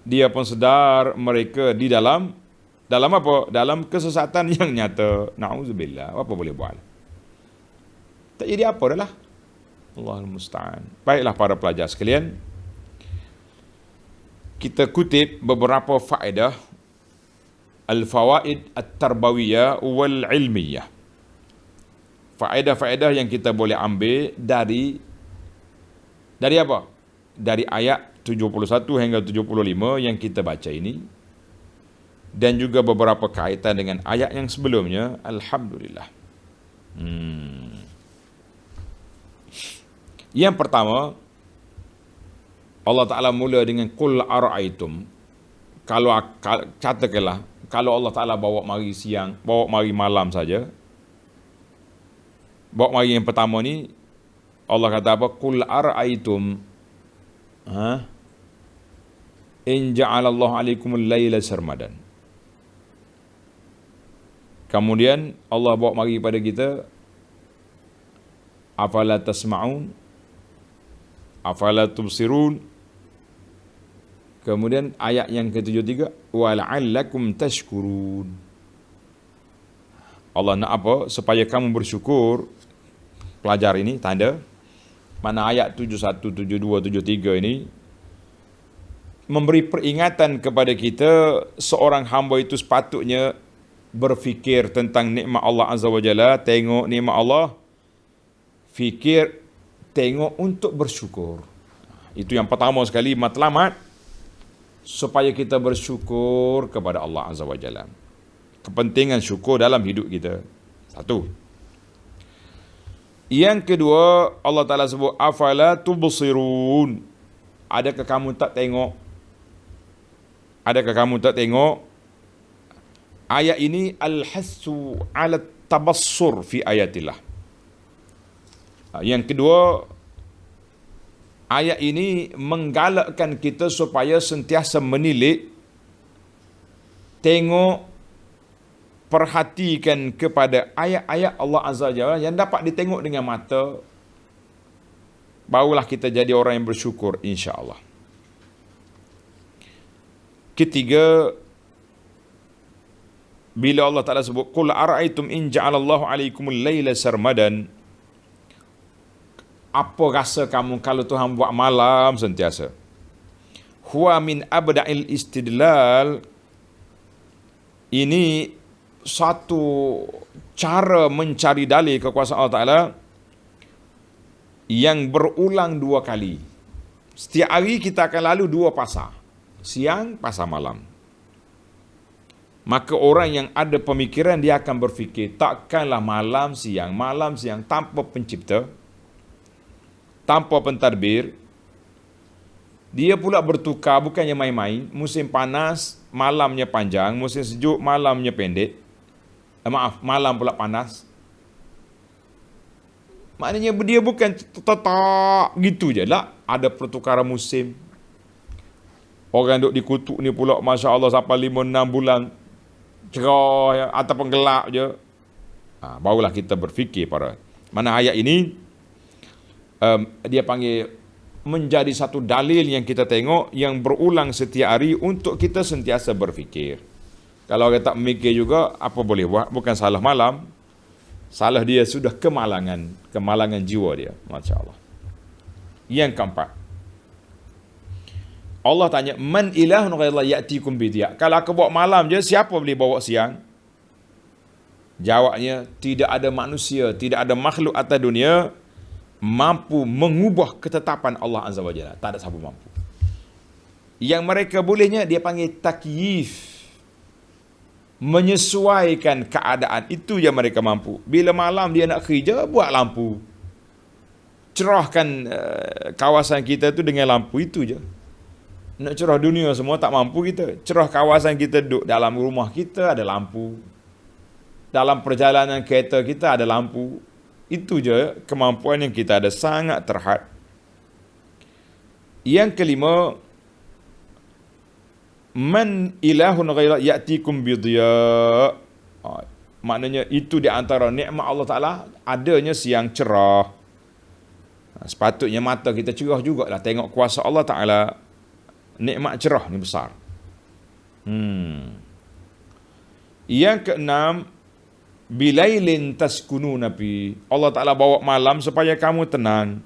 S1: Dia pun sedar mereka di dalam apa? Dalam kesesatan yang nyata. Na'udzubillah. Apa boleh buat? Tak jadi apa dah lah. Allahul musta'an. Baiklah para pelajar sekalian, kita kutip beberapa faedah al-fawaid at-tarbawiyah wal-ilmiyah. Faedah-faedah yang kita boleh ambil dari apa? Dari ayat 71 hingga 75 yang kita baca ini, dan juga beberapa kaitan dengan ayat yang sebelumnya. Alhamdulillah. Yang pertama, Allah Ta'ala mula dengan qul ara'aitum. Kalau katakanlah, kalau Allah Ta'ala bawa mari siang, bawa mari malam saja, bawa mari yang pertama ni, Allah kata apa? Qul ara'aitum in ja'alallahu alaikumul laila sarmadan. Kemudian Allah bawa mari pada kita, afala tasma'un, afala tubsirun. Kemudian ayat yang ke-73, wa la'allakum tashkurun. Allah nak apa? Supaya kamu bersyukur. Pelajar ini tanda Mana ayat 71, 72, 73 ini memberi peringatan kepada kita seorang hamba itu sepatutnya berfikir tentang nikmat Allah Azza wa Jalla, tengok nikmat Allah, fikir, tengok untuk bersyukur. Itu yang pertama sekali matlamat supaya kita bersyukur kepada Allah Azza wa Jalla. Kepentingan syukur dalam hidup kita. Satu. Yang kedua, Allah Ta'ala sebut afala tubsirun. Adakah kamu tak tengok? Adakah kamu tak tengok? Ayat ini al-hassu ala tabassur fi ayatillah. Yang kedua, ayat ini menggalakkan kita supaya sentiasa menilik, tengok, perhatikan kepada ayat-ayat Allah Azza wa Jalla yang dapat ditengok dengan mata. Barulah kita jadi orang yang bersyukur, insya-Allah. Ketiga, bila Allah Ta'ala sebut qul ara'aytum in ja'alallahu 'alaikumul laila sarmadan, apa rasa kamu kalau Tuhan buat malam sentiasa? Huwa min abda'il istidlal, ini satu cara mencari dalil kekuasaan Allah Ta'ala yang berulang dua kali. Setiap hari kita akan lalu dua pasar, siang, pasar malam. Maka orang yang ada pemikiran, dia akan berfikir, takkanlah malam siang tanpa pencipta, tanpa pentadbir. Dia pula bertukar, bukannya main-main. Musim panas, malamnya panjang. Musim sejuk, malamnya pendek. Malam pula panas. Maknanya dia bukan tetap gitu je lah. Ada pertukaran musim. Orang duk dikutuk ni pula, Masya Allah, sampai 5-6 bulan cerah ya, ataupun gelap je. Barulah kita berfikir para. Mana ayat ini dia panggil menjadi satu dalil yang kita tengok yang berulang setiap hari untuk kita sentiasa berfikir. Kalau orang tak memikir juga, apa boleh buat? Bukan salah malam, salah dia sudah kemalangan jiwa dia. Masya Allah. Yang keempat, Allah tanya, man ilahun ghairillah ya'tikum bidiya. Kalau aku bawa malam je, siapa boleh bawa siang? Jawabnya, tidak ada manusia, tidak ada makhluk atas dunia mampu mengubah ketetapan Allah Azza wa Jalla. Tak ada siapa mampu. Yang mereka bolehnya, dia panggil takyif, menyesuaikan keadaan. Itu yang mereka mampu. Bila malam dia nak kerja, buat lampu, cerahkan kawasan kita tu dengan lampu. Itu je. Nak cerah dunia semua tak mampu kita. Cerah kawasan kita, duduk dalam rumah kita ada lampu, dalam perjalanan kereta kita ada lampu. Itu je kemampuan yang kita ada, sangat terhad. Yang kelima, man ilahun ghairillah ya'tikum bidya. Maknanya itu di antara nikmat Allah Ta'ala, adanya siang cerah. Sepatutnya mata kita cerah jugalah tengok kuasa Allah Ta'ala. Nikmat cerah ni besar. Yang keenam, bilailin taskununa fi. Allah Ta'ala bawa malam supaya kamu tenang.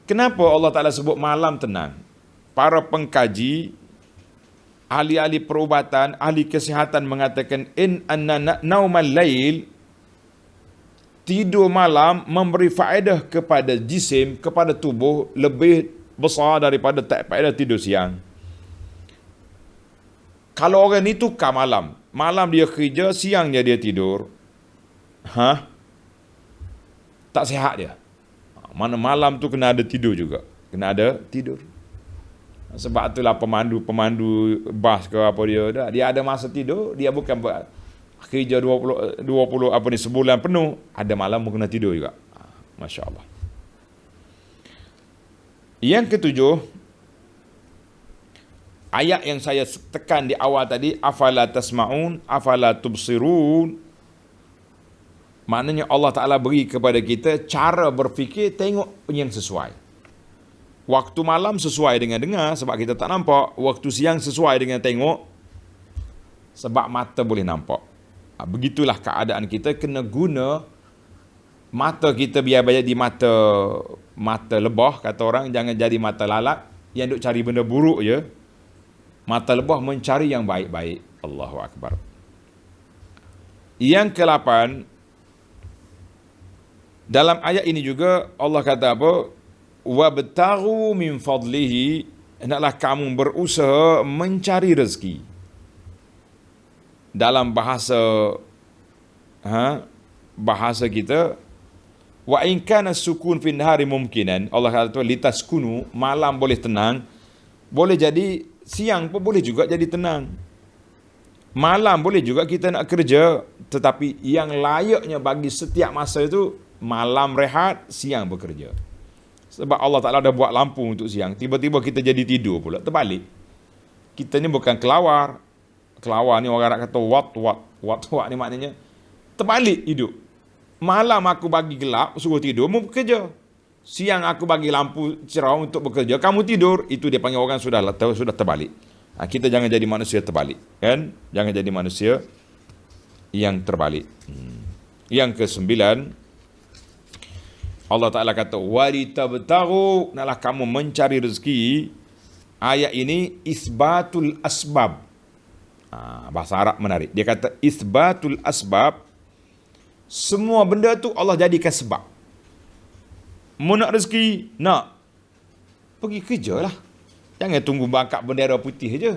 S1: Kenapa Allah Ta'ala sebut malam tenang? Para pengkaji, ahli-ahli perubatan, ahli kesihatan mengatakan in anna naumal lail, tidur malam memberi faedah kepada jisim, kepada tubuh lebih besar daripada tak faedah tidur siang. Kalau orang ni tukar malam dia kerja, siangnya dia tidur, tak sihat dia. Mana malam tu kena ada tidur juga, kena ada tidur. Sebab itulah pemandu bas ke apa dia ada masa tidur. Dia bukan kerja 20 sebulan penuh, ada malam pun kena tidur juga. Masya Allah. Yang ketujuh, ayat yang saya tekan di awal tadi, afala tasma'un, afala tubsirun. Maknanya Allah Ta'ala beri kepada kita cara berfikir, tengok yang sesuai. Waktu malam sesuai dengan dengar sebab kita tak nampak. Waktu siang sesuai dengan tengok sebab mata boleh nampak. Begitulah keadaan kita, kena guna Mata kita biar jadi mata lebah, kata orang, jangan jadi mata lalat yang duk cari benda buruk je. Mata lebah mencari yang baik-baik. Allahu Akbar. Yang ke-8, dalam ayat ini juga Allah kata apa? Wabtaghu min fadlihi, hendaklah kamu berusaha mencari rezeki. Dalam bahasa kita, wa in kana sukun fi nahari mumkinan, Allah kata litaskunu, malam boleh tenang, boleh jadi siang pun boleh juga jadi tenang. Malam boleh juga kita nak kerja, tetapi yang layaknya bagi setiap masa itu malam rehat, siang bekerja. Sebab Allah Ta'ala dah buat lampu untuk siang, tiba-tiba kita jadi tidur pula, terbalik. Kita ni bukan kelawar. Kelawar ni orang kata wat ni maknanya terbalik hidup. Malam aku bagi gelap, suruh tidur, mau bekerja. Siang aku bagi lampu cerah untuk bekerja, kamu tidur. Itu dia panggil orang sudah terbalik. Kita jangan jadi manusia terbalik, kan? Jangan jadi manusia yang terbalik. Yang ke-9, Allah Ta'ala kata walitabtaghu, naklah kamu mencari rezeki. Ayat ini isbatul asbab. Bahasa Arab menarik. Dia kata isbatul asbab. Semua benda tu Allah jadikan sebab. Mau nak rezeki, nak pergi kerja lah. Jangan tunggu bangkak bendera putih je.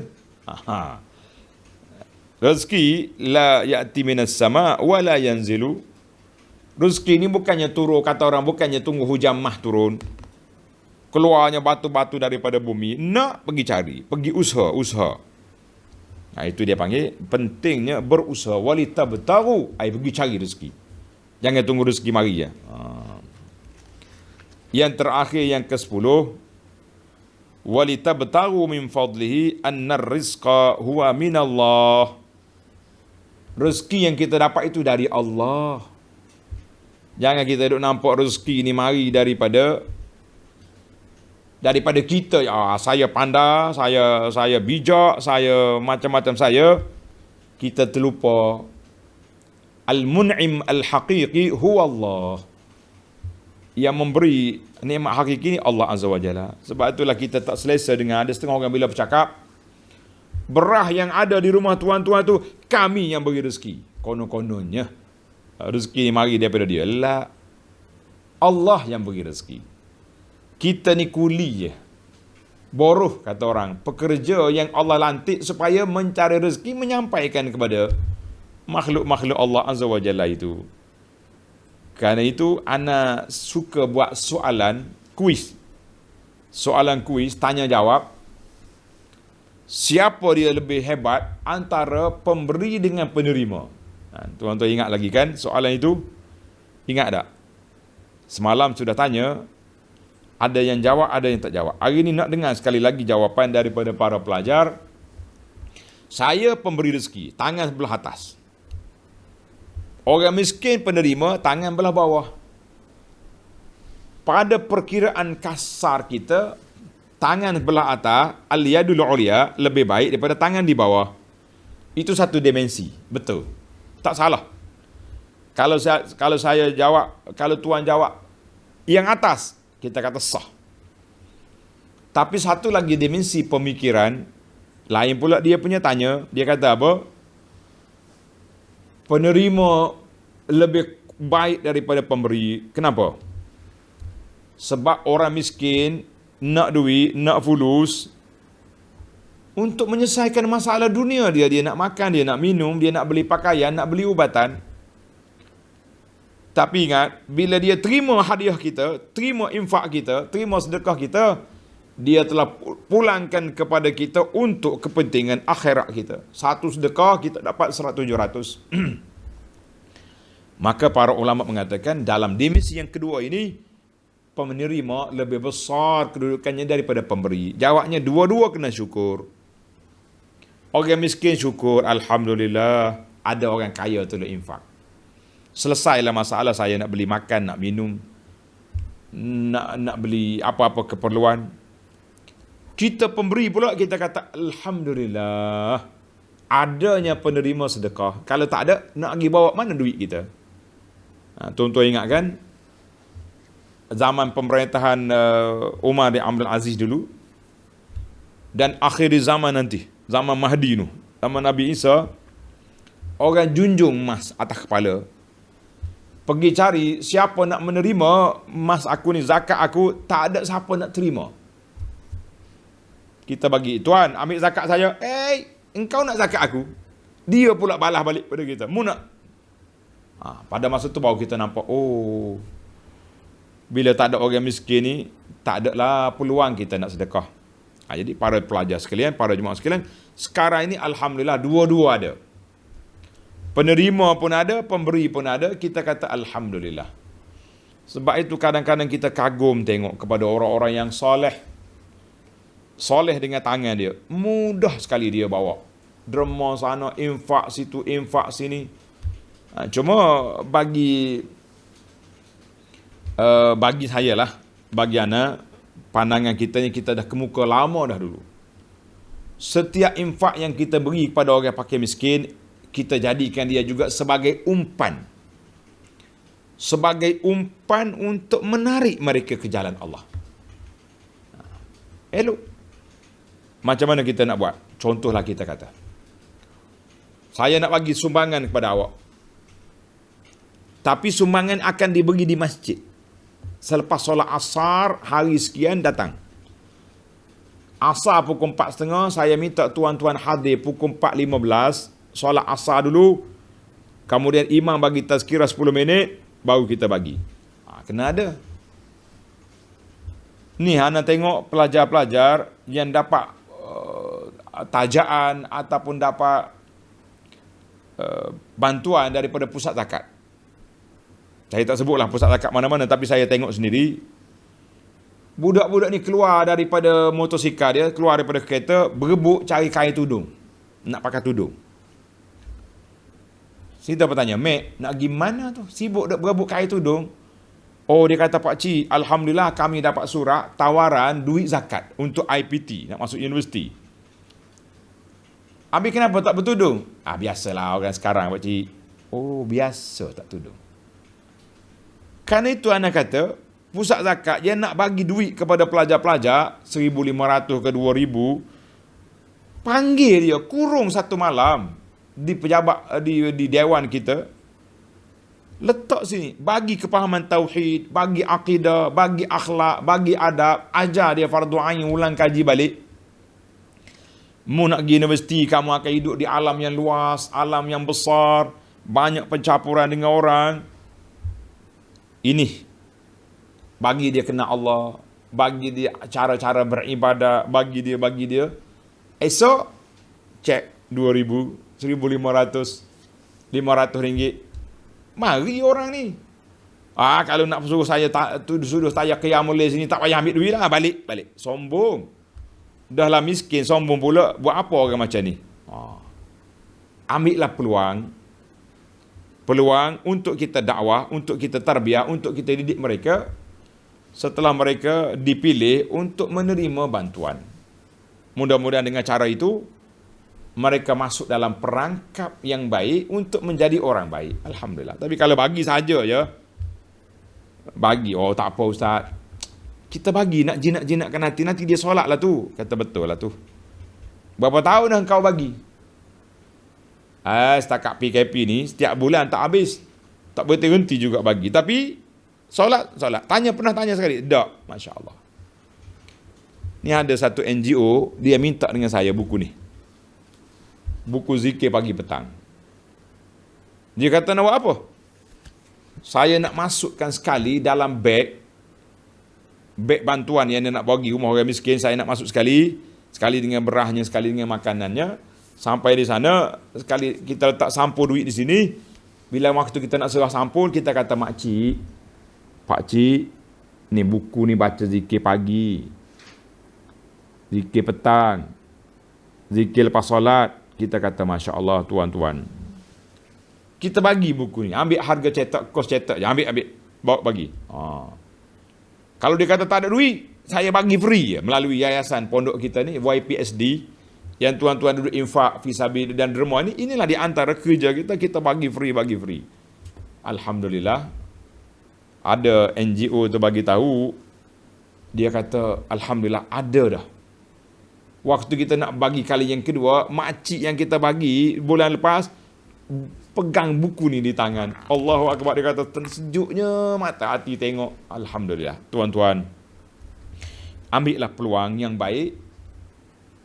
S1: Rezeki la ya'ti minas sama wa la yanzilu. Rezeki ni bukannya turun, kata orang, bukannya tunggu hujan mah turun, keluarnya batu-batu daripada bumi. Nak pergi cari, pergi usaha. Itu dia panggil pentingnya berusaha. Walitabtaghu, pergi cari rezeki. Jangan tunggu rezeki mari ya. Yang terakhir, yang ke-10, walitabtaghu min fadlihi annar rizqa huwa minallah. Rezeki yang kita dapat itu dari Allah. Jangan kita duk nampak rezeki ni mari daripada kita. Saya pandai, saya bijak, saya macam-macam saya. Kita terlupa al-mun'im al-haqiqi huwa Allah. Yang memberi nikmat hakiki ni Allah Azza wa Jalla. Sebab itulah kita tak selesa dengan ada setengah orang bila bercakap, berah yang ada di rumah tuan-tuan tu kami yang beri rezeki. Konon-kononnya rezeki ni mari daripada dia. La, Allah yang beri rezeki. Kita ni kuli je. Boruh, kata orang, pekerja yang Allah lantik supaya mencari rezeki, menyampaikan kepada makhluk-makhluk Allah Azza wa Jalla itu. Kerana itu ana suka buat soalan kuis. Soalan kuis, tanya jawab. Siapa dia lebih hebat antara pemberi dengan penerima? Tuan-tuan ingat lagi kan soalan itu? Ingat tak? Semalam sudah tanya, ada yang jawab, ada yang tak jawab. Hari ini nak dengar sekali lagi jawapan daripada para pelajar. Saya pemberi rezeki, tangan sebelah atas. Orang miskin penerima, tangan belah bawah. Pada perkiraan kasar kita, tangan belah atas, al-yadul ulya, lebih baik daripada tangan di bawah. Itu satu dimensi, betul. Tak salah. Kalau saya jawab, kalau tuan jawab yang atas, kita kata sah. Tapi satu lagi dimensi pemikiran, lain pula dia punya tanya, dia kata apa? Penerima lebih baik daripada pemberi. Kenapa? Sebab orang miskin nak duit, nak fulus untuk menyelesaikan masalah dunia dia. Dia nak makan, dia nak minum, dia nak beli pakaian, nak beli ubatan. Tapi ingat, bila dia terima hadiah kita, terima infak kita, terima sedekah kita, dia telah pulangkan kepada kita untuk kepentingan akhirat kita. Satu sedekah kita dapat 100-700. Maka para ulama mengatakan dalam dimensi yang kedua ini, penerima lebih besar kedudukannya daripada pemberi. Jawabnya dua-dua kena syukur. Orang miskin syukur, alhamdulillah, ada orang kaya tolong infak. Selesailah masalah saya nak beli makan, nak minum, nak beli apa-apa keperluan. Kita pemberi pula, kita kata alhamdulillah, adanya penerima sedekah. Kalau tak ada, nak pergi bawa mana duit kita? Tuan-tuan ingat kan? zaman pemerintahan Umar bin Abdul Aziz dulu, dan akhir zaman nanti, zaman Mahdi tu, zaman Nabi Isa, orang junjung emas atas kepala. Pergi cari siapa nak menerima emas aku ni, zakat aku, tak ada siapa nak terima. Kita bagi, tuan ambil zakat saya. Engkau nak zakat aku? Dia pula balas balik pada kita, mu nak? Pada masa tu baru kita nampak, oh, bila tak ada orang miskin ni, tak ada lah peluang kita nak sedekah. Jadi para pelajar sekalian, para jemaah sekalian, sekarang ini alhamdulillah dua-dua ada. Penerima pun ada, pemberi pun ada. Kita kata alhamdulillah. Sebab itu kadang-kadang kita kagum tengok kepada orang-orang yang soleh. Soleh dengan tangan dia. Mudah sekali dia bawa. Derma sana, infak situ, infak sini. Cuma bagi saya lah, bagi ana, pandangan kita ni, kita dah kemuka lama dah dulu. Setiap infak yang kita beri kepada orang fakir miskin, kita jadikan dia juga sebagai umpan. Sebagai umpan untuk menarik mereka ke jalan Allah. Elok. Macam mana kita nak buat? Contohlah kita kata, saya nak bagi sumbangan kepada awak. Tapi sumbangan akan diberi di masjid. Selepas solat asar, hari sekian datang. Asar pukul 4.30, saya minta tuan-tuan hadir pukul 4.15. Solat asar dulu, kemudian imam bagi tazkirah 10 minit, baru kita bagi. Kena ada. Ni anda tengok pelajar-pelajar yang dapat tajaan ataupun dapat bantuan daripada pusat zakat. Saya tak sebutlah pusat zakat mana-mana, tapi saya tengok sendiri. Budak-budak ni keluar daripada motosikal dia, keluar daripada kereta, berebut cari kain tudung. Nak pakai tudung. Kita bertanya, Mek, nak pergi mana tu? Sibuk dah berebut kain tudung. Oh, dia kata, Pak Cik, alhamdulillah kami dapat surat tawaran duit zakat untuk IPT, nak masuk universiti. Habis kenapa tak bertudung? Biasalah orang sekarang, Pak Cik. Oh, biasa tak tudung. Kerana itu anak kata, pusat zakat dia nak bagi duit kepada pelajar-pelajar 1,500 ke 2,000, panggil dia, kurung satu malam di pejabat, di dewan kita, letak sini, bagi kepahaman tauhid, bagi akidah, bagi akhlak, bagi adab, ajar dia fardu ain, ulang kaji balik. Mu nak pergi universiti, kamu akan hidup di alam yang luas, alam yang besar, banyak pencampuran dengan orang. Ini bagi dia kenal Allah, bagi dia cara-cara beribadah, bagi dia. Esok cek 2,000, 1,500, 500 ringgit. Mari orang ni. Kalau nak suruh saya suruh saya qiyamul lail sini, tak payah ambil duit lah, balik. Sombong. Dah lah miskin, sombong pula. Buat apa orang macam ni? Ambillah peluang untuk kita dakwah, untuk kita tarbiyah, untuk kita didik mereka. Setelah mereka dipilih untuk menerima bantuan. Mudah-mudahan dengan cara itu mereka masuk dalam perangkap yang baik untuk menjadi orang baik. Alhamdulillah. Tapi kalau bagi saja je, bagi, oh tak apa Ustaz, kita bagi nak jinak-jinakkan nanti dia solat lah tu. Kata betul lah tu. Berapa tahun dah kau bagi? Setakat PKP ni, setiap bulan tak habis. Tak berhenti juga bagi. Tapi solat. Pernah tanya sekali? Tak. Masya Allah. Ni ada satu NGO, dia minta dengan saya buku ni. Buku zikir pagi petang. Dia kata nak buat apa? Saya nak masukkan sekali dalam beg bantuan yang dia nak bagi rumah orang miskin. Saya nak masuk sekali dengan berahnya, sekali dengan makanannya. Sampai di sana, sekali kita letak sampul duit di sini. Bila waktu kita nak serah sampul, kita kata, Pak Cik, ni buku ni baca zikir pagi, zikir petang, zikir lepas solat. Kita kata, Masya Allah, tuan-tuan. Kita bagi buku ni. Ambil harga cetak, kos cetak je. Ambil. Bawa bagi. Kalau dia kata tak ada duit, saya bagi free je. Melalui yayasan pondok kita ni, YPSD. Yang tuan-tuan duduk infak, fisabil dan derma ni. Inilah di antara kerja kita bagi free. Alhamdulillah. ada NGO tu bagi tahu, dia kata alhamdulillah ada dah. Waktu kita nak bagi kali yang kedua, makcik yang kita bagi bulan lepas pegang buku ni di tangan. Allahu akbar, dia kata sejuknya mata hati tengok. Alhamdulillah. Tuan-tuan, ambillah peluang yang baik.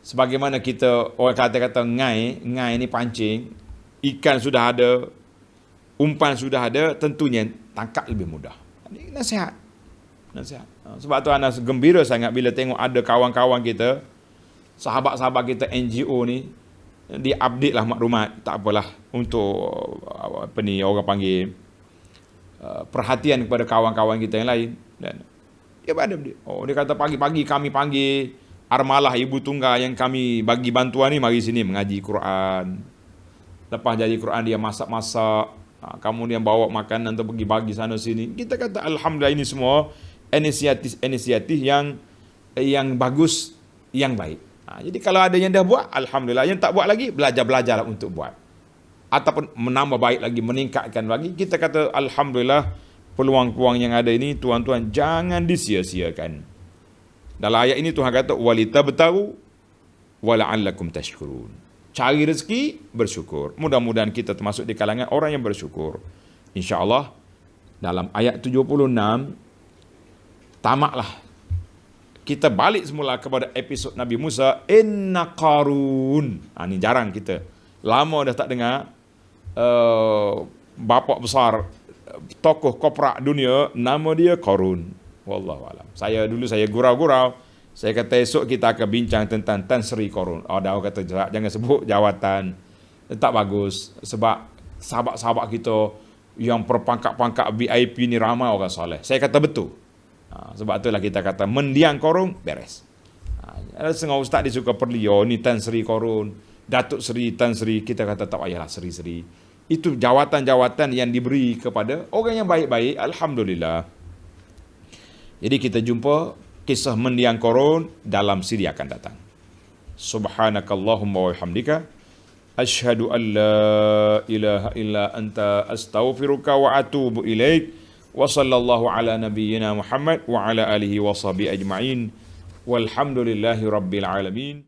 S1: Sebagaimana kita orang kata ngai ni pancing, ikan sudah ada, umpan sudah ada, tentunya tangkap lebih mudah. Ini nasihat. Sebab tu Anas gembira sangat bila tengok ada kawan-kawan kita, sahabat-sahabat kita NGO ni, di-update lah maklumat, tak apalah, untuk apa ni orang panggil perhatian kepada kawan-kawan kita yang lain. Dan dia pada dia. Dia kata pagi-pagi kami panggil armalah ibu tunggal yang kami bagi bantuan ni, mari sini mengaji Quran. Lepas jadi Quran dia masak-masak, kamu dia bawa makanan tu pergi bagi sana sini. Kita kata alhamdulillah, ini semua inisiatif yang bagus, yang baik. Jadi kalau ada yang dah buat, alhamdulillah. Yang tak buat lagi, belajarlah untuk buat. Ataupun menambah baik lagi, meningkatkan lagi. Kita kata alhamdulillah, peluang-peluang yang ada ini, tuan-tuan, jangan disia-siakan. Dalam ayat ini Tuhan kata, walitabtaru wala'allakum tashkurun. Cari rezeki, bersyukur. Mudah-mudahan kita termasuk di kalangan orang yang bersyukur. InsyaAllah, dalam ayat 76, tamaklah. Kita balik semula kepada episod Nabi Musa. Inna Qarun. Ini jarang kita. Lama dah tak dengar bapak besar, tokoh koprak dunia, nama dia Qarun. Wallahualam. Saya gurau-gurau. Saya kata esok kita akan bincang tentang Tan Sri Qarun. Dah orang kata jangan sebut jawatan. Tak bagus. Sebab sahabat-sahabat kita yang perpangkat-pangkat VIP ni ramai orang soleh. Saya kata betul. Sebab itulah kita kata mendiang Qarun beres. Ada setengah ustaz dia suka perli, ni Tan Sri Qarun, Datuk Seri, Tan Sri. Kita kata tak payahlah Seri-Seri. Itu jawatan-jawatan yang diberi kepada orang yang baik-baik. Alhamdulillah. Jadi kita jumpa kisah mendiang Qarun dalam siri akan datang. Subhanakallahumma wa bihamdika asyhadu an la ilaha illa anta astaghfiruka wa atubu ilaik. Wa sallallahu ala nabiyyina Muhammad wa ala alihi wa sahbihi ajma'in. Walhamdulillahi rabbil alamin.